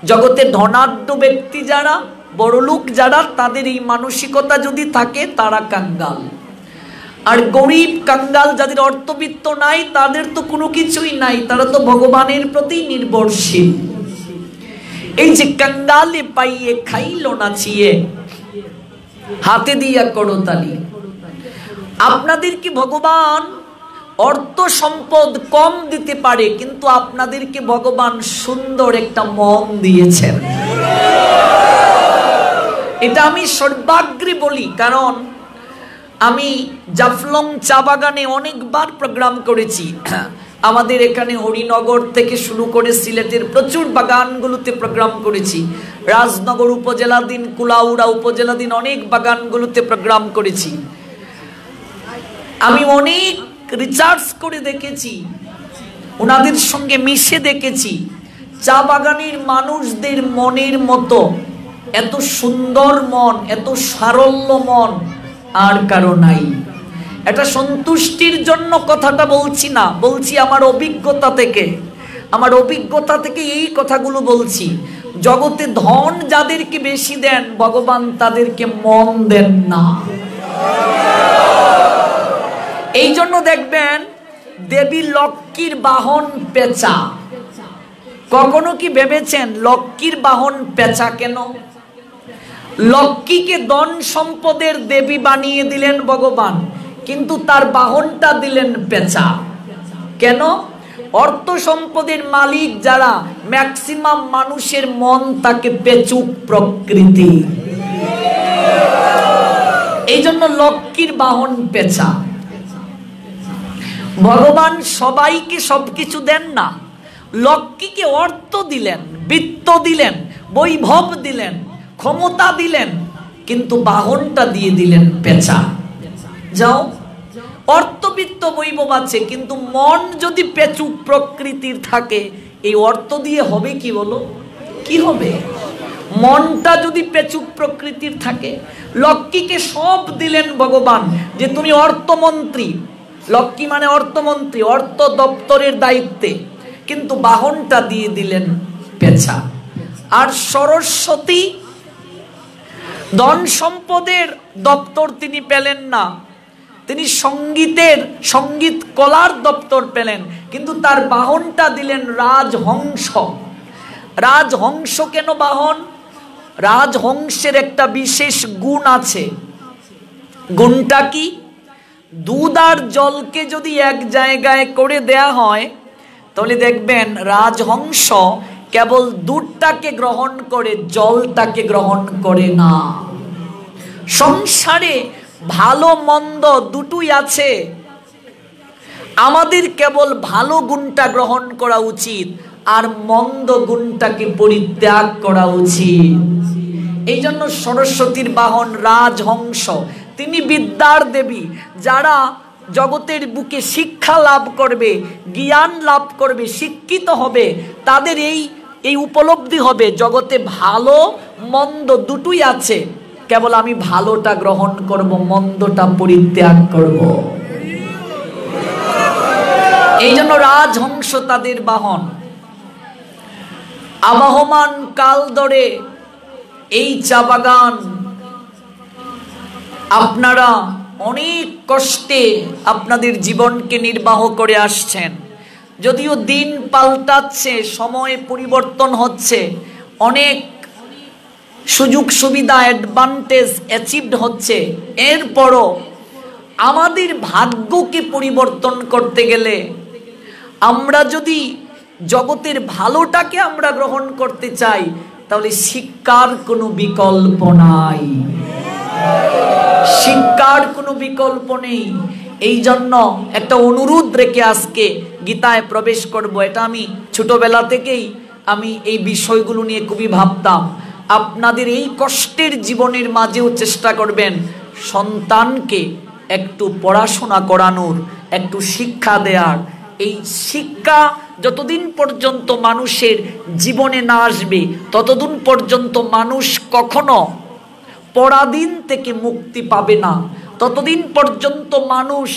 জগতে ধনাঢ্য ব্যক্তি যারা, বড়লোক যারা, তাদের এই মানসিকতা যদি থাকে তারা কাঙ্গাল। আর গরিব কাঙ্গাল যাদের অর্থবিত্ত নাই, তাদের তো কোনো কিছুই নাই, তারা তো ভগবানের প্রতি নির্ভরশীল। এই যে কাঙ্গালে পাইয়ে খাইল নাচিয়ে, হাতে দিয়া করতালি। আপনাদেরকে ভগবান অর্থ সম্পদ কম দিতে পারে, কিন্তু আপনাদেরকে ভগবান সুন্দর একটা মন দিয়েছেন। এটা আমি সর্বাগ্রে বলি, কারণ আমি জাফলং চা বাগানে অনেকবার প্রোগ্রাম করেছি। আমাদের এখানে হরিনগর থেকে শুরু করে সিলেটের প্রচুর বাগানগুলোতে প্রোগ্রাম করেছি। রাজনগর উপজেলাধীন, কুলাউড়া উপজেলাধীন অনেক বাগানগুলোতে প্রোগ্রাম করেছি। আমি অনেক রিসার্চ করে দেখেছি, ওনাদের সঙ্গে মিশে দেখেছি, চা বাগানের মানুষদের মনের মতো এত সুন্দর মন, এত সারল্য মন আর কারো নাই। এটা সন্তুষ্টির জন্য কথাটা বলছি না, বলছি আমার অভিজ্ঞতা থেকে। আমার অভিজ্ঞতা থেকে এই কথাগুলো বলছি। জগতে ধন যাদেরকে বেশি দেন, ভগবান তাদেরকে মন দেন না। এই জন্য দেখবেন দেবী লক্ষ্মীর বাহন পেঁচা। কখনো কি ভেবেছেন লক্ষ্মীর বাহন পেঁচা কেন? লক্ষ্মীকে ধন সম্পদের দেবী বানিয়ে দিলেন ভগবান, কিন্তু তার বাহনটা দিলেন পেঁচা। কেন? অর্থ সম্পদের মালিক যারা, ম্যাক্সিমাম মানুষের মন তাকে পেচুক প্রকৃতি। এই জন্য লক্ষ্মীর বাহন পেঁচা। ভগবান সবাইকে সবকিছু দেন না। লক্ষ্মীকে অর্থ দিলেন, বিত্ত দিলেন, বৈভব দিলেন, ক্ষমতা দিলেন, কিন্তু বাহনটা দিয়ে দিলেন পেঁচা। যাও, অর্থবিত্ত বৈভব আছে, কিন্তু মন যদি পেচুক প্রকৃতির থাকে, এই অর্থ দিয়ে হবে কি বলো? কি হবে? মনটা যদি পেচুক প্রকৃতির থাকে। লক্ষ্মীকে সব দিলেন ভগবান, যে তুমি অর্থমন্ত্রী। লক্ষ্মী মানে অর্থমন্ত্রী, অর্থ দপ্তরের দায়িত্বে, কিন্তু বাহনটা দিয়ে দিলেন পেঁচা। আর সরস্বতী ধন সম্পদের দপ্তর তিনি পেলেন না, তিনি সঙ্গীত কলার দপ্তর পেলেন, কিন্তু তার বাহনটা দিলেন রাজহংস। রাজহংস কেন বাহন? রাজহংসের একটা বিশেষ গুণ আছে। গুণটা কি? দুধ আর জলকে যদি এক জায়গায় করে দেয়া হয়, তাহলে দেখবেন রাজহংস কেবল দুধটাকে গ্রহণ করে, জলটাকে গ্রহণ করে না। সংসারে ভালো মন্দ দুটোই আছে, আমাদের কেবল ভালো গুণটা গ্রহণ করা উচিত, আর মন্দ গুণটাকে পরিত্যাগ করা উচিত। এই জন্য সরস্বতীর বাহন রাজহংস। তিনি বিদ্যার দেবী। যারা জগতের বুকে শিক্ষা লাভ করবে, জ্ঞান লাভ করবে, শিক্ষিত হবে, তাদের এই উপলব্ধি হবে জগতে ভালো মন্দ দুটোই আছে, কেবল আমি ভালোটা গ্রহণ করব, মন্দটা পরিত্যাগ করব। এই জন্য রাজহংস তাদের বাহন। আবহমান কাল ধরে এই চা বাগান আপনারা অনেক কষ্টে আপনাদের জীবনকে নির্বাহ করে আসছেন। যদিও দিন পাল্টাচ্ছে, সময় পরিবর্তন হচ্ছে, অনেক সুযোগ সুবিধা অ্যাডভান্টেজ অ্যাচিভড হচ্ছে, এরপরও আমাদের ভাগ্যকে পরিবর্তন করতে গেলে আমরা যদি জগতের ভালোটাকে আমরা গ্রহণ করতে চাই, তাহলে শিক্ষার কোনো বিকল্প নাই। শিক্ষার কোনো বিকল্প নেই। এই জন্য একটা অনুরোধ রেখে আজকে গীতায় প্রবেশ করব। এটা আমি ছোটবেলা থেকেই আমি এই বিষয়গুলো নিয়ে খুবই ভাবতাম। আপনাদের এই কষ্টের জীবনের মাঝেও চেষ্টা করবেন সন্তানকে একটু পড়াশোনা করানোর, একটু শিক্ষা দেওয়ার। এই শিক্ষা যতদিন পর্যন্ত মানুষের জীবনে না আসবে ততদিন পর্যন্ত মানুষ কখনো পরাধীন থেকে মুক্তি পাবে না, ততদিন পর্যন্ত মানুষ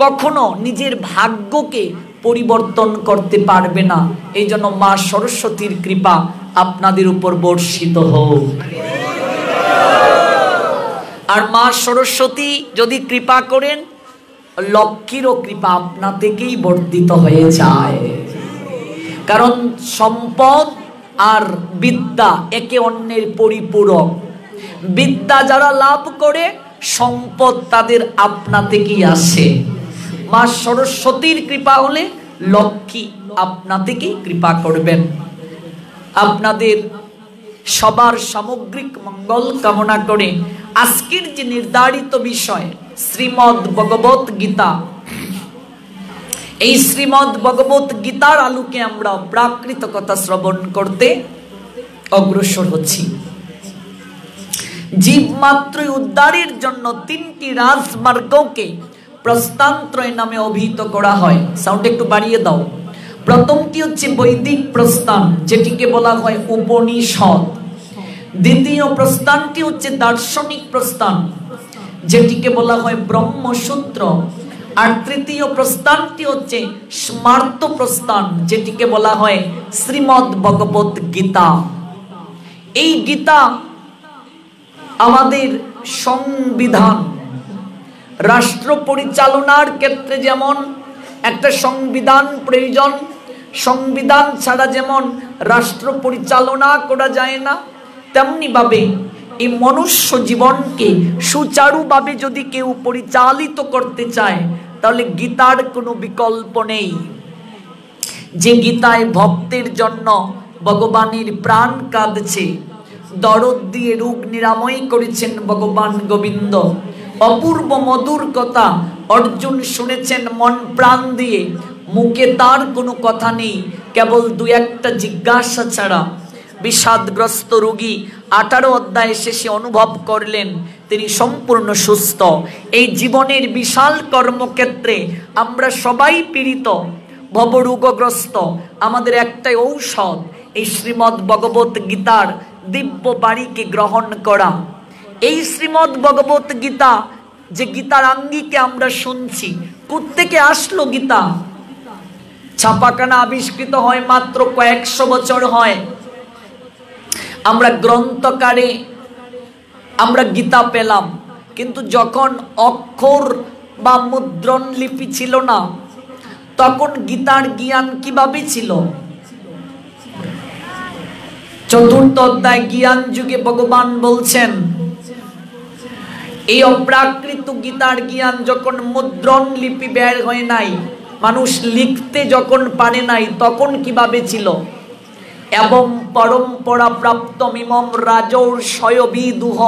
কখনো নিজের ভাগ্যকে পরিবর্তন করতে পারবে না। এই জন্য মা সরস্বতীর কৃপা আপনাদের উপর বর্ষিত হোক। আর মা সরস্বতী যদি কৃপা করেন, লক্ষ্মীরও কৃপা আপনা থেকেই বর্ধিত হয়ে যায়। কারণ সম্পদ আর বিদ্যা একে অন্যের পরিপূরক। বিদ্যা যারা লাভ করে, সম্পদ তাদের আপনা থেকেই আসে। মা সরস্বতীর কৃপা হলে লক্ষ্মী আপনা থেকেই কৃপা করবেন। আপনাদের সবার সামগ্রিক মঙ্গল কামনা করে আজকের যে নির্ধারিত বিষয় শ্রীমদ্ ভগবত গীতা, এই শ্রীমদ্ ভগবত গীতার আলোকে আমরা প্রাকৃত কথা শ্রবণ করতে অগ্রসর হচ্ছি। জীব মাত্রই উদ্ধারের জন্য তিনটি রাজমার্গকে প্রস্থানত্রয় নামে অভিহিত করা হয়। সাউন্ড একটু বাড়িয়ে দাও। প্রথমটি হচ্ছে বৈদিক প্রস্থান, যেটিকে বলা হয় উপনিষদ। দ্বিতীয় প্রস্থানটি হচ্ছে দার্শনিক প্রস্থান, যেটিকে বলা হয় ব্রহ্মসূত্র। আর তৃতীয় প্রস্থানটি হচ্ছে স্মার্ত প্রস্থান, যেটিকে বলা হয় শ্রীমদ্ ভগবত গীতা। এই গীতা আমাদের সংবিধান। রাষ্ট্র পরিচালনার ক্ষেত্রে যেমন একটা সংবিধান প্রয়োজন, সংবিধান ছাড়া যেমন রাষ্ট্র পরিচালনা করা যায় না, তেমনি ভাবে এই মনুষ্য জীবনকে সুচারুভাবে যদি কেউ পরিচালিত করতে চায় তাহলে গীতার কোনো বিকল্প নেই। যে গীতায় ভক্তের জন্য ভগবানের প্রাণ কাঁদছে, দরদ দিয়ে রোগ নিরাময় করেছেন ভগবান গোবিন্দ। অপূর্ব মধুর কথা অর্জুন শুনেছেন মন প্রাণ দিয়ে, মুখে তার কোনো কথা নেই, কেবল দু একটা জিজ্ঞাসা ছাড়া। বিষাদগ্রস্ত রোগী 18 অধ্যায় শেষে অনুভব করলেন তিনি সম্পূর্ণ সুস্থ। এই জীবনের বিশাল কর্মক্ষেত্রে আমরা সবাই পীড়িত, ভবরোগগ্রস্ত। আমাদের একটাই ঔষধ, এই শ্রীমদ্ ভগবত গীতার দিব্য বাণীকে গ্রহণ করা। এই শ্রীমদ্ ভগবত গীতা, যে গীতার আঙ্গিকে আমরা শুনছি, কোত্থেকে আসলো গীতা? ছাপাখানা আবিষ্কৃত হয় মাত্র কয়েকশো বছর হয়। আমরা গ্রন্থকারে আমরা গীতা পেলাম, কিন্তু যখন অক্ষর বা মুদ্রণ লিপি ছিল না, তখন গীতার জ্ঞান কিভাবে ছিল? চতুর্থ অধ্যায় জ্ঞান যুগে ভগবান বলছেন, এই অপ্রাকৃত গীতার জ্ঞান যখন মুদ্রণ লিপি বের হয় নাই, মানুষ লিখতে যখন পারে নাই, তখন কিভাবে ছিল? এবং পরম্পরা প্রাপ্ত মিমম রাজৌর শয়বিদুহ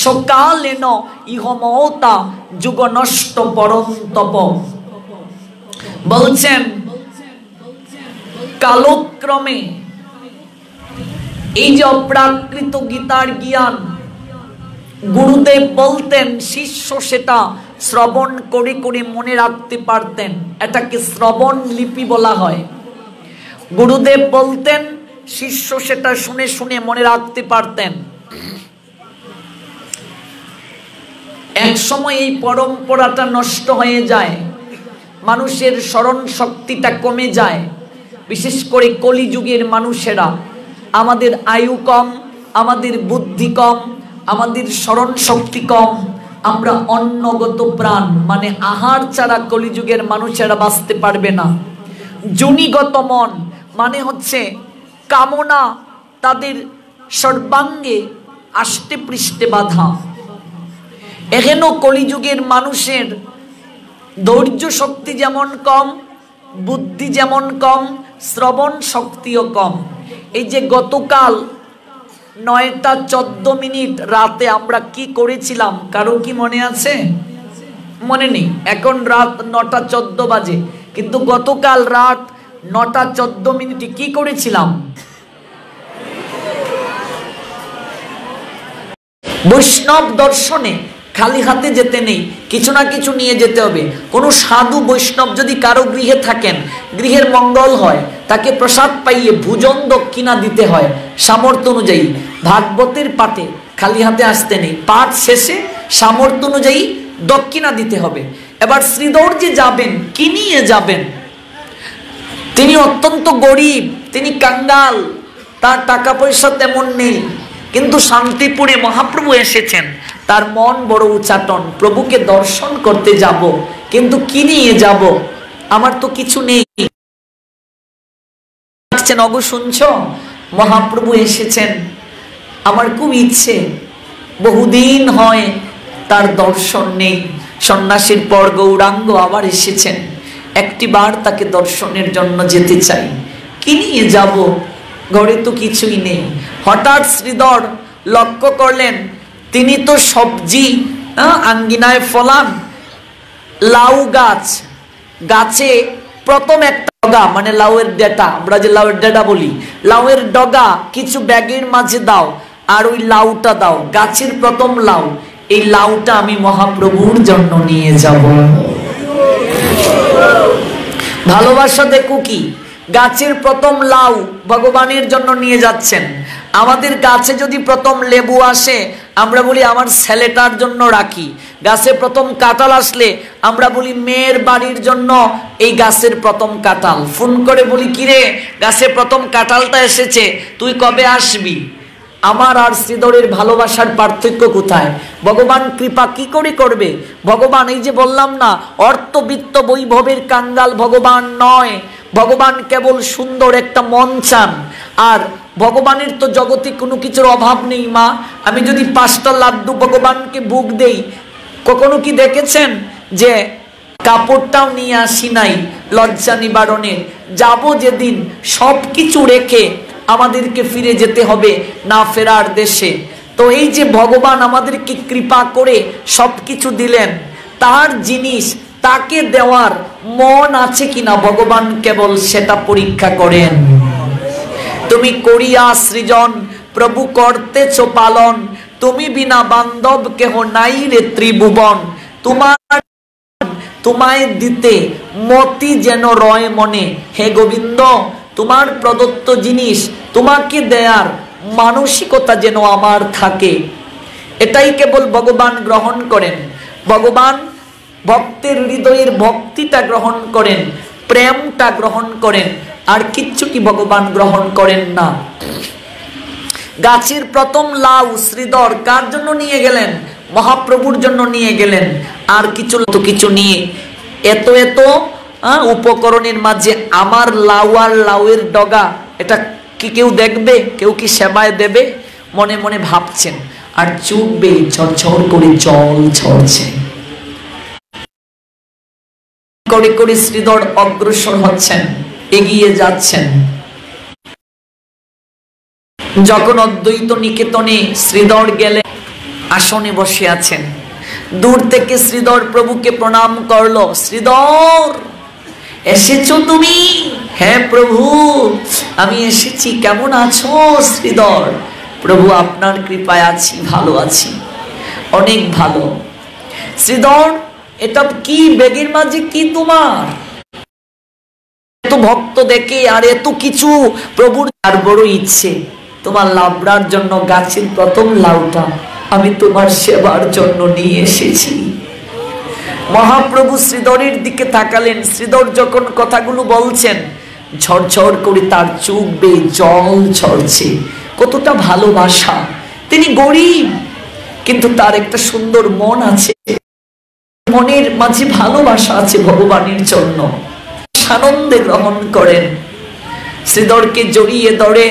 সকালেন ইহমতা যুগ নষ্ট পরন্তপ। বলছেন কালক্রমে এই যে অপ্রাকৃত গীতার জ্ঞান, গুরুদেব বলতেন শিষ্য সেটা শ্রবণ করে করে মনে রাখতে পারতেন। এটাকে শ্রবণ লিপি বলা হয়। গুরুদেব বলতেন, শিষ্য সেটা শুনে শুনে মনে রাখতে পারতেন। এক সময় এই পরম্পরাটা নষ্ট হয়ে যায়, মানুষের স্মরণ শক্তিটা কমে যায়। বিশেষ করে কলিযুগের মানুষেরা, আমাদের আয়ু কম, আমাদের বুদ্ধি কম, আমাদের স্মরণ শক্তি কম। আমরা অন্নগত প্রাণ, মানে আহার ছাড়া কলিযুগের মানুষেরা বাঁচতে পারবে না। যোনিগত মন মানে হচ্ছে কামনা তাদের সর্বাঙ্গে আষ্টে পৃষ্ঠে বাঁধা। এখনো কলিযুগের মানুষের ধৈর্য শক্তি যেমন কম, বুদ্ধি যেমন কম, শ্রবণ শক্তিও কম। এই যে গতকাল 9টা 14 মিনিট রাতে আমরা কি করেছিলাম, কারো কি মনে আছে? মনে নেই, এখন রাত 9:14 বাজে, কিন্তু গতকাল রাত 9:14 কি করেছিলাম? বৈষ্ণব দর্শনে খালি হাতে যেতে নেই, কিছু না কিছু নিয়ে যেতে হবে। কোনো সাধু বৈষ্ণব যদি কারো গৃহে থাকেন, গৃহের মঙ্গল হয়, তাকে প্রসাদ পাইয়ে ভোজন দক্ষিণা দিতে হয় সামর্থ্য অনুযায়ী। ভাগবতের পাঠে খালি হাতে আসতে নেই, পাঠ শেষে সামর্থ্য অনুযায়ী দক্ষিণা দিতে হবে। এবার শ্রীধর যে যাবেন, কি নিয়ে যাবেন? তিনি অত্যন্ত গরিব, তিনি কাঙ্গাল, তার টাকা পয়সা তেমন নেই, কিন্তু শান্তিপুরে মহাপ্রভু এসেছেন, তার মন বড় উচ্চাটন, প্রভুকে দর্শন করতে যাব, কিন্তু কি নিয়ে যাব? আমার তো কিছু নেই। অগো শুনছ, মহাপ্রভু এসেছেন, আমার খুব ইচ্ছে, বহুদিন হয় তার দর্শন নেই। সন্ন্যাসীর পর গৌরাঙ্গ আবার এসেছেন, একটিবার তাকে দর্শনের জন্য যেতে চাই, কি নিয়ে যাব? ঘরে তো কিছুই নেই। হঠাৎ শ্রীধর লক্ষ্য করলেন, তিনি তো সবজি আঙ্গিনায় ফলান, লাউ গাছ, গাছে প্রথম একটা ডগা, মানে লাউয়ের ডেটা, আমরা যে লাউয়ের ডেটা বলি, লাউয়ের ডগা কিছু ব্যাগের মাঝে দাও, আর ওই লাউটা দাও, গাছের প্রথম লাউ, এই লাউটা আমি মহাপ্রভুর জন্য নিয়ে যাব। ভালোবাসা দেখো কি, গাছের প্রথম লাউ ভগবানের জন্য নিয়ে যাচ্ছেন। আমাদের গাছে যদি প্রথম লেবু আসে, আমরা বলি আমার ছেলেটার জন্য রাখি। গাছে প্রথম কাঁঠাল আসলে আমরা বলি মেয়ের বাড়ির জন্য এই গাছের প্রথম কাঁঠাল। ফোন করে বলি, কিরে গাছে প্রথম কাঁঠালটা এসেছে, তুই কবে আসবি? আমার আর শ্রীধরের ভালোবাসার পার্থক্য কোথায়? ভগবান কৃপা কি করে করবে? ভগবান, এই যে বললাম না, অর্থবিত্ত বৈভবের কাঙ্গাল ভগবান নয়। ভগবান কেবল সুন্দর একটা মন চান। আর ভগবানের তো জগতে কোনো কিছুর অভাব নেই। মা, আমি যদি 5টা লাড্ডু ভগবানকে ভোগ দেই, কখনো কি দেখেছেন যে কাপড়টাও নিয়ে আসি নাই লজ্জা নিবারণের? যাব যেদিন, সব কিছু রেখে আমাদেরকে ফিরে যেতে হবে না ফেরার দেশে। তো এই যে ভগবান আমাদেরকে কৃপা করে সব কিছু দিলেন, তার জিনিস তাকে দেওয়ার মন আছে কিনা ভগবান কেবল সেটা পরীক্ষা করেন। তুমি করিয়া সৃজন প্রভু করতেছ পালন, তুমি বিনা বান্ধব কেহ নাই রে ত্রিভুবন। তোমায় দিতে মতি যেন রয় মনে, হে গোবিন্দ তোমার প্রদত্ত জিনিস তোমাকে দেয়ার মানসিকতা যেন আমার থাকে, এটাই কেবল ভগবান গ্রহণ করেন। ভগবান ভক্তের হৃদয়ের ভক্তিটা গ্রহণ করেন, প্রেমটা গ্রহণ করেন, আর কিচ্ছুটি ভগবান গ্রহণ করেন না। গাছের প্রথম লাউ শ্রীধর কার জন্য নিয়ে গেলেন? মহাপ্রভুর জন্য নিয়ে গেলেন। আর কিছু নিয়ে এত উপকরণের মাঝে আমার লাউ আর লাউয়ের ডগা, এটা কি কেউ দেখবে? কেউ কি সেবায় দেবে? মনে মনে ভাবছেন, আর চোখ বেয়ে ঝরঝর করে জল ঝরছে। করে করে শ্রীধর অগ্রসর হচ্ছেন, এগিয়ে যাচ্ছেন। যখন অদ্বৈত নিকেতনে শ্রীধর গেলে আসনে বসে আছেন, দূর থেকে শ্রীধর প্রভুকে প্রণাম করলো। শ্রীধর, এসেছো তুমি? হ্যাঁ প্রভু, আমি এসেছি। কেমন আছো শ্রীধর? প্রভু আপনার কৃপায় আছি, ভালো আছি, অনেক ভালো। শ্রীধর, এটা কি ব্যাগের মাঝে? কি তোমার? এত ভক্ত দেখে আর এত কিছু, প্রভুর আর বড় ইচ্ছে তোমার লাবড়ার জন্য গাছের প্রথম লাউটা আমি তোমার সেবার জন্য নিয়ে এসেছি। মহাপ্রভু শ্রীধরের দিকে তাকালেন। শ্রীধর যখন কথাগুলো বলছেন, ঝরঝর করে তার চোখ বেয়ে জল ঝরছে। কতটা ভালোবাসা! তিনি গরিব, কিন্তু তার একটা সুন্দর মন আছে, মনের মাঝে ভালোবাসা আছে ভগবানের জন্য। আনন্দে গ্রহণ করেন। শ্রীধরকে জড়িয়ে ধরে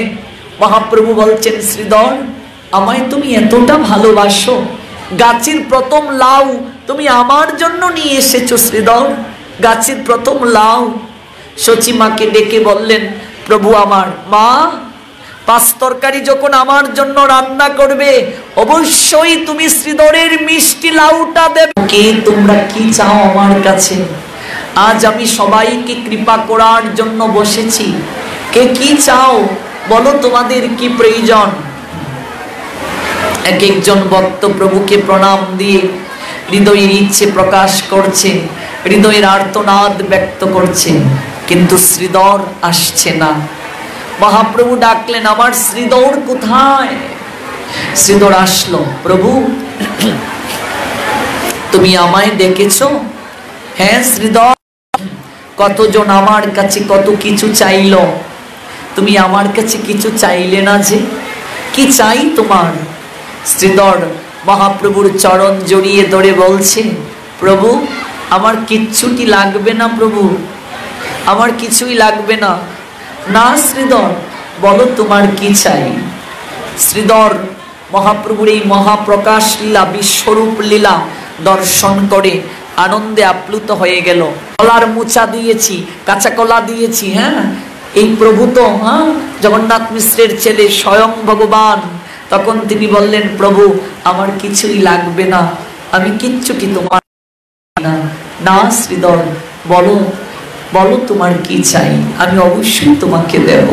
মহাপ্রভু বলছেন, শ্রীধর, আমায় তুমি এতটা ভালোবাসো, গাছের প্রথম লাউ তুমি আমার জন্য নিয়ে এসেছো শ্রীধর, গাছের প্রথম লাউ। সচিমাকে ডেকে বললেন, প্রভু আমার, মা পাঁচ তরকারি যখন আমার জন্য রান্না করবে, অবশ্যই তুমি শ্রীধরের মিষ্টি লাউটা দেবে। কে তোমরা কি চাও আমার কাছে? আজ আমি সবাইকে কৃপা করার জন্য বসেছি। কে কি চাও বলো, তোমাদের কি প্রয়োজন? এক একজন ভক্ত প্রভুকে প্রণাম দিয়ে হৃদয়ের ইচ্ছে প্রকাশ করছে, হৃদয়ের আর্তনাদ ব্যক্ত করছে, কিন্তু শ্রীধর আসছে না। মহাপ্রভু ডাকলেন, আমার শ্রীধর কোথায়? শ্রীধর আসলো। প্রভু, তুমি আমায় ডেকেছো? হ্যাঁ শ্রীধর, কতজন আমার কাছে কত কিছু চাইল, তুমি আমার কাছে কিছু চাইলে না যে? কি চাই তোমার? শ্রীধর মহাপ্রভুর চরণ জড়িয়ে ধরে বলছে, প্রভু আমার কিচ্ছুটি লাগবে না, প্রভু আমার কিছুই লাগবে না। না শ্রীধর, বলো তোমার কি চাই? শ্রীধর মহাপ্রভুর এই মহাপ্রকাশ লীলা, বিশ্বরূপ লীলা দর্শন করে আনন্দে আপ্লুত হয়ে গেল। কলার মোচা দিয়েছি, কাঁচা কলা দিয়েছি। হ্যাঁ, এই প্রভু তো জগন্নাথ মিশ্রের ছেলে, স্বয়ং ভগবান। তখন তিনি বললেন, প্রভু আমার কিছুই লাগবে না, আমি কিচ্ছুটি তোমার না। না শ্রীধর, বলো বলো তোমার কি চাই, আমি অবশ্যই তোমাকে দেব।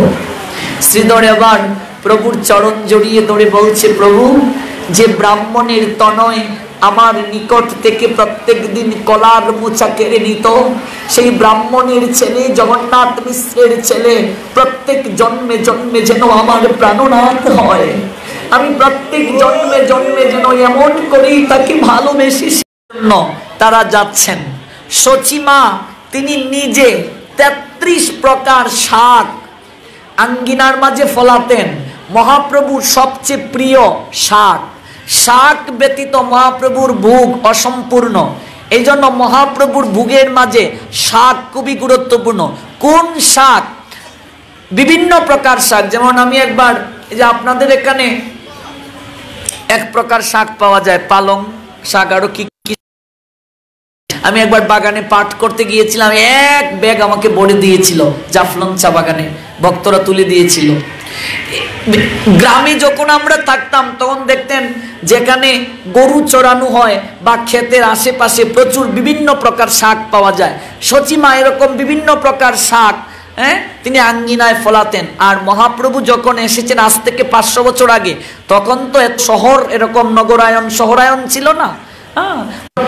শ্রীধর এবার প্রভুর চরণ জড়িয়ে ধরে বলছে, প্রভু যে ব্রাহ্মণের তনয় আমার নিকট থেকে প্রত্যেক দিন কলার মোচা কেড়ে নিত, সেই ব্রাহ্মণের ছেলে জগন্নাথ মিশ্রের ছেলে প্রত্যেক জন্মে জন্মে যেন আমার প্রাণনাথ হয়। আমি প্রত্যেক জন্মে জন্মে যেন এমন করেই তাকে ভালোবেসে। তারা যাচ্ছেন। সচিমা তিনি নিজে 33 প্রকার শাক আঙ্গিনার মাঝে ফলাতেন। মহাপ্রভুর সবচেয়ে প্রিয় শাক। শাক ব্যতীত মহাপ্রভুর ভোগ অসম্পূর্ণ। এই জন্য মহাপ্রভুর ভোগের মাঝে শাক খুবই গুরুত্বপূর্ণ। কোন শাক? বিভিন্ন প্রকার শাক। যেমন আমি একবার, এই যে আপনাদের এখানে এক প্রকার শাক পাওয়া যায়, পালং শাক, আরো কি কি। আমি একবার বাগানে পাঠ করতে গিয়েছিলাম, এক ব্যাগ আমাকে বড়ে দিয়েছিল জাফলং চা বাগানে, ভক্তরা তুলে দিয়েছিল। গ্রামে যখন আমরা থাকতাম তখন দেখতেন যেখানে গরু চড়ানো হয় বা ক্ষেতের আশেপাশে প্রচুর বিভিন্ন প্রকার শাক পাওয়া যায়। সচিমা এরকম বিভিন্ন প্রকার শাক তিনি আঙ্গিনায় ফলাতেন। আর মহাপ্রভু যখন এসেছেন আজ থেকে 500 বছর আগে, তখন তো শহর এরকম নগরায়ন শহরায়ন ছিল না।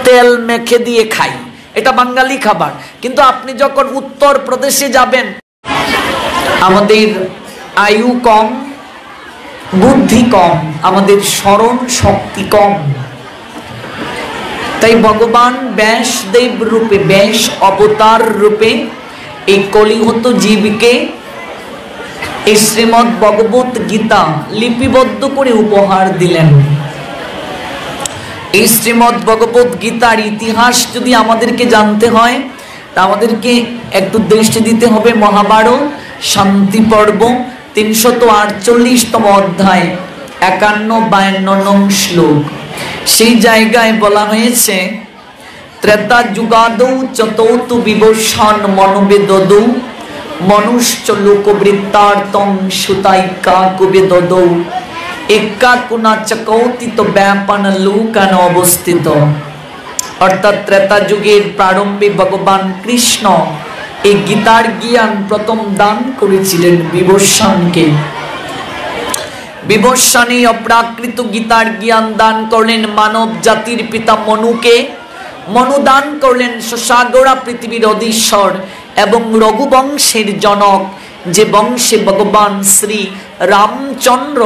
তেল মেখে দিয়ে খাই, এটা বাঙালি খাবার। কিন্তু আপনি যখন উত্তর প্রদেশে যাবেন, আমাদের আয়ু কম, বুদ্ধি কম, আমাদের স্মরণ শক্তি কম, তাই ভগবান ব্যাসদেব রূপে, ব্যাস অবতার রূপে এই কলিহত জীবকে এই শ্রীমদ্ ভগবত গীতা লিপিবদ্ধ করে উপহার দিলেন। এই শ্রীমদ্ ভগবত গীতার ইতিহাস যদি আমাদেরকে জানতে হয়, তা আমাদেরকে একটু দৃষ্টি দিতে হবে মহাভারত শান্তি পর্ব 348তম অধ্যায় 51-52 নং শ্লোক। সেই জায়গায় বলা হয়েছে, ত্রেতা যুগাদৌ চতৌতু বিবর্ষণ মনোবেদৌ মনুষ্য লোকবৃত্তার্থং সুতাইকা কুবেদৌ একাকুনা চকৌতিত ব্যাপান লোকান অবস্থিত। অর্থাৎ ত্রেতা যুগের প্রারম্ভে ভগবান কৃষ্ণ এই গীতার জ্ঞান প্রথম দান করেছিলেন বিবর্ষণকে। বিবর্ষণে অপ্রাকৃত গীতার জ্ঞান দান করলেন মানব জাতির পিতা মনুকে। মনু দান করলেন সাগরা পৃথিবীর অধীশ্বর এবং রঘুবংশের জনক, যে বংশে ভগবান শ্রী রামচন্দ্র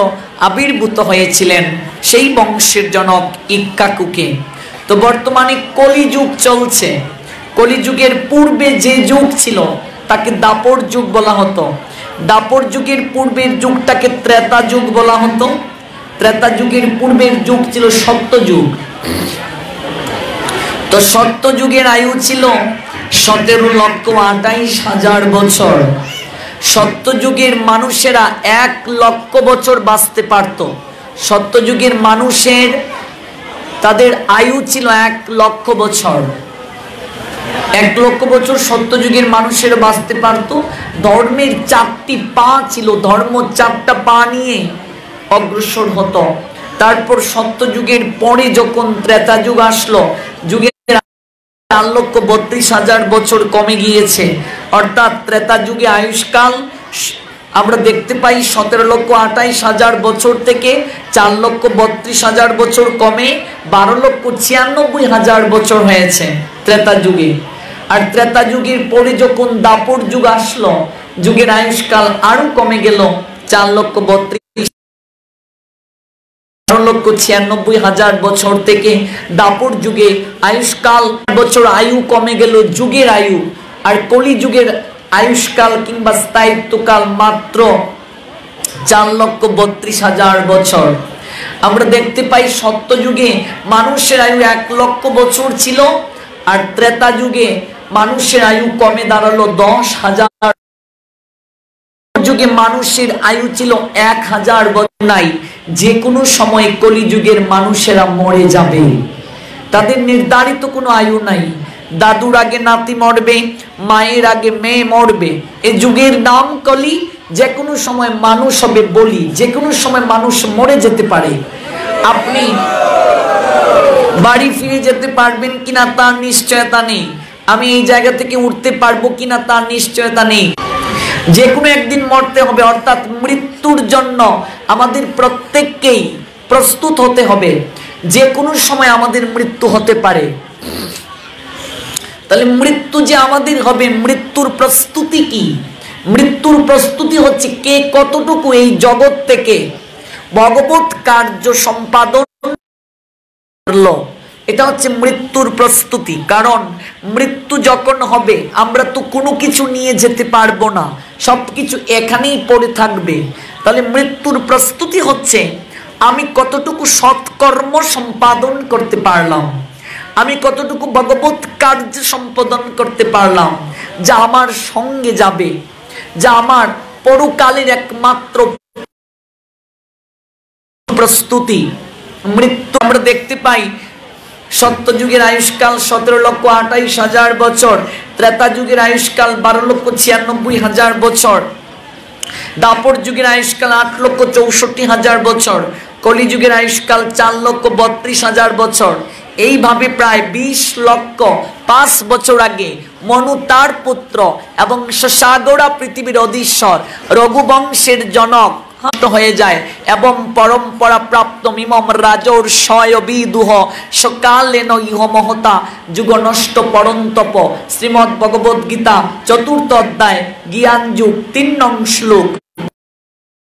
আবির্ভূত হয়েছিলেন, সেই বংশের জনক ইক্ষ্বাকুকে। তো বর্তমানে কলিযুগ চলছে। কলিযুগের পূর্বে যে যুগ ছিল তাকে দাপর যুগ বলা হতো। দাপর যুগের পূর্বের যুগটাকে ত্রেতা যুগ বলা হতো। ত্রেতা যুগের পূর্বের যুগ ছিল সত্যযুগ। তো সত্যযুগের আয়ু ছিল 17,28,000 বছর। সত্যযুগের মানুষেরা 1 লক্ষ বছর বাঁচতে পারত। সত্যযুগের মানুষের তাদের আয়ু ছিল 1 লক্ষ বছর। 1 লক্ষ বছর সত্যযুগের মানুষেরা বাঁচতে পারত। ধর্মের 4টি পা ছিল, ধর্ম 4টা পা নিয়ে অগ্রসর হতো। তারপর সত্যযুগের পরে যখন ত্রেতা যুগ আসলো, যুগের 4,32,000 বছর কমে গিয়েছে। অর্থাৎ ত্রেতা যুগে আয়ুষ্কাল আমরা দেখতে পাই 17,28,000 বছর থেকে 4,32,000 বছর কমে 12,96,000 বছর হয়েছে ত্রেতা যুগে। আর ত্রেতা যুগের পরে যখন দাপর যুগ আসলো, যুগের আয়ুষ্কাল আরো কমে গেল 4,96,000 বছর থেকে দাপর যুগে আয়ুষ্কাল বছর আয়ু কমে গেল যুগের আয়ু। আর কলি যুগের আয়ুষ্কাল কিংবা স্থায়িত্বকাল মাত্র 4,32,000 বছর। আমরা দেখতে পাই সত্যযুগে মানুষের আয়ু 1 লক্ষ বছর ছিল, আর ত্রেতা যুগে মানুষের আয়ু কমে দাঁড়ালো 10,000। যুগে মানুষের আয়ু ছিল 1,000 বছর। নাই, যে কোনো সময় কলিযুগের মানুষেরা মরে যাবে, তাদের নির্ধারিত কোনো আয়ু নাই। দাদুর আগে নাতি মরবে, মায়ের আগে মেয়ে মরবে। এ যুগের নাম কলি। যে কোনো সময় মানুষ হবে বলি, যে কোনো সময় মানুষ মরে যেতে পারে। আপনি বাড়ি ফিরে যেতে পারবেন কিনা তার নিশ্চয়তা নেই। আমি এই জায়গা থেকে উঠতে পারবো কিনা তার নিশ্চয়তা নেই। যে কোনো একদিন মরতে হবে। অর্থাৎ মৃত্যুর জন্য আমাদের প্রত্যেককেই প্রস্তুত হতে হবে। যে কোনো সময় আমাদের মৃত্যু হতে পারে। তাহলে মৃত্যু যে আমাদের হবে, মৃত্যুর প্রস্তুতি কি? মৃত্যুর প্রস্তুতি হচ্ছে কে কতটুকু এই জগৎ থেকে ভগবত কার্য সম্পাদন করলো, এটা হচ্ছে মৃত্যুর প্রস্তুতি। কারণ মৃত্যু যখন হবে আমরা তো কোনো কিছু নিয়ে যেতে পারবো না, সবকিছু এখানেই পড়ে থাকবে। তাহলে মৃত্যুর প্রস্তুতি হচ্ছে আমি কতটুকু সৎকর্ম সম্পাদন করতে পারলাম, আমি কতটুকু ভগবত কার্য সম্পাদন করতে পারলাম, যা আমার সঙ্গে যাবে, যা আমার পরকালের একমাত্র প্রস্তুতি। মৃত্যু আমরা দেখতে পাই সত্যযুগের আয়ুষ্কাল 17,28,000 বছর, ত্রেতা যুগের আয়ুষ্কাল 12,96,000 বছর, দাপর যুগের আয়ুষ্কাল 8,64,000 বছর, কলি যুগের আয়ুষ্কাল 4,32,000 বছর। এইভাবে প্রায় 20,05,000 বছর আগে মনু তার পুত্র এবং সাগরা পৃথিবীর অধীশ্বর রঘুবংশের জনক হয়ে যায় এবং পরম্পরা প্রাপ্ত মিমম রাজর শয় বিদুহ সকালেন ইহ মহতা যুগ নষ্ট পরন্তপ। শ্রীমদ্ ভগবদ গীতা 4th অধ্যায় জ্ঞান যুগ 3 নং শ্লোক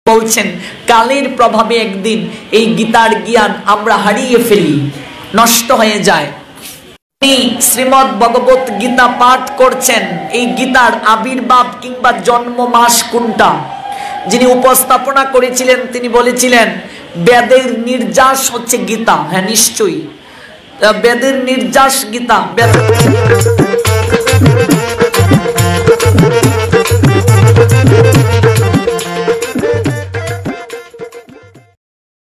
বলছেন, কালের প্রভাবে একদিন এই গীতার জ্ঞান আমরা হারিয়ে ফেলি, নষ্ট হয়ে যায়। তিনি শ্রীমদ্ ভগবত গীতা পাঠ করছেন। এই গীতার আবির্ভাব কিংবা জন্ম মাস কোনটা যিনি উপস্থাপনা করেছিলেন তিনি বলেছিলেন বেদের নির্যাস হচ্ছে গীতা। হ্যাঁ, নিশ্চয়ই বেদের নির্যাস গীতা।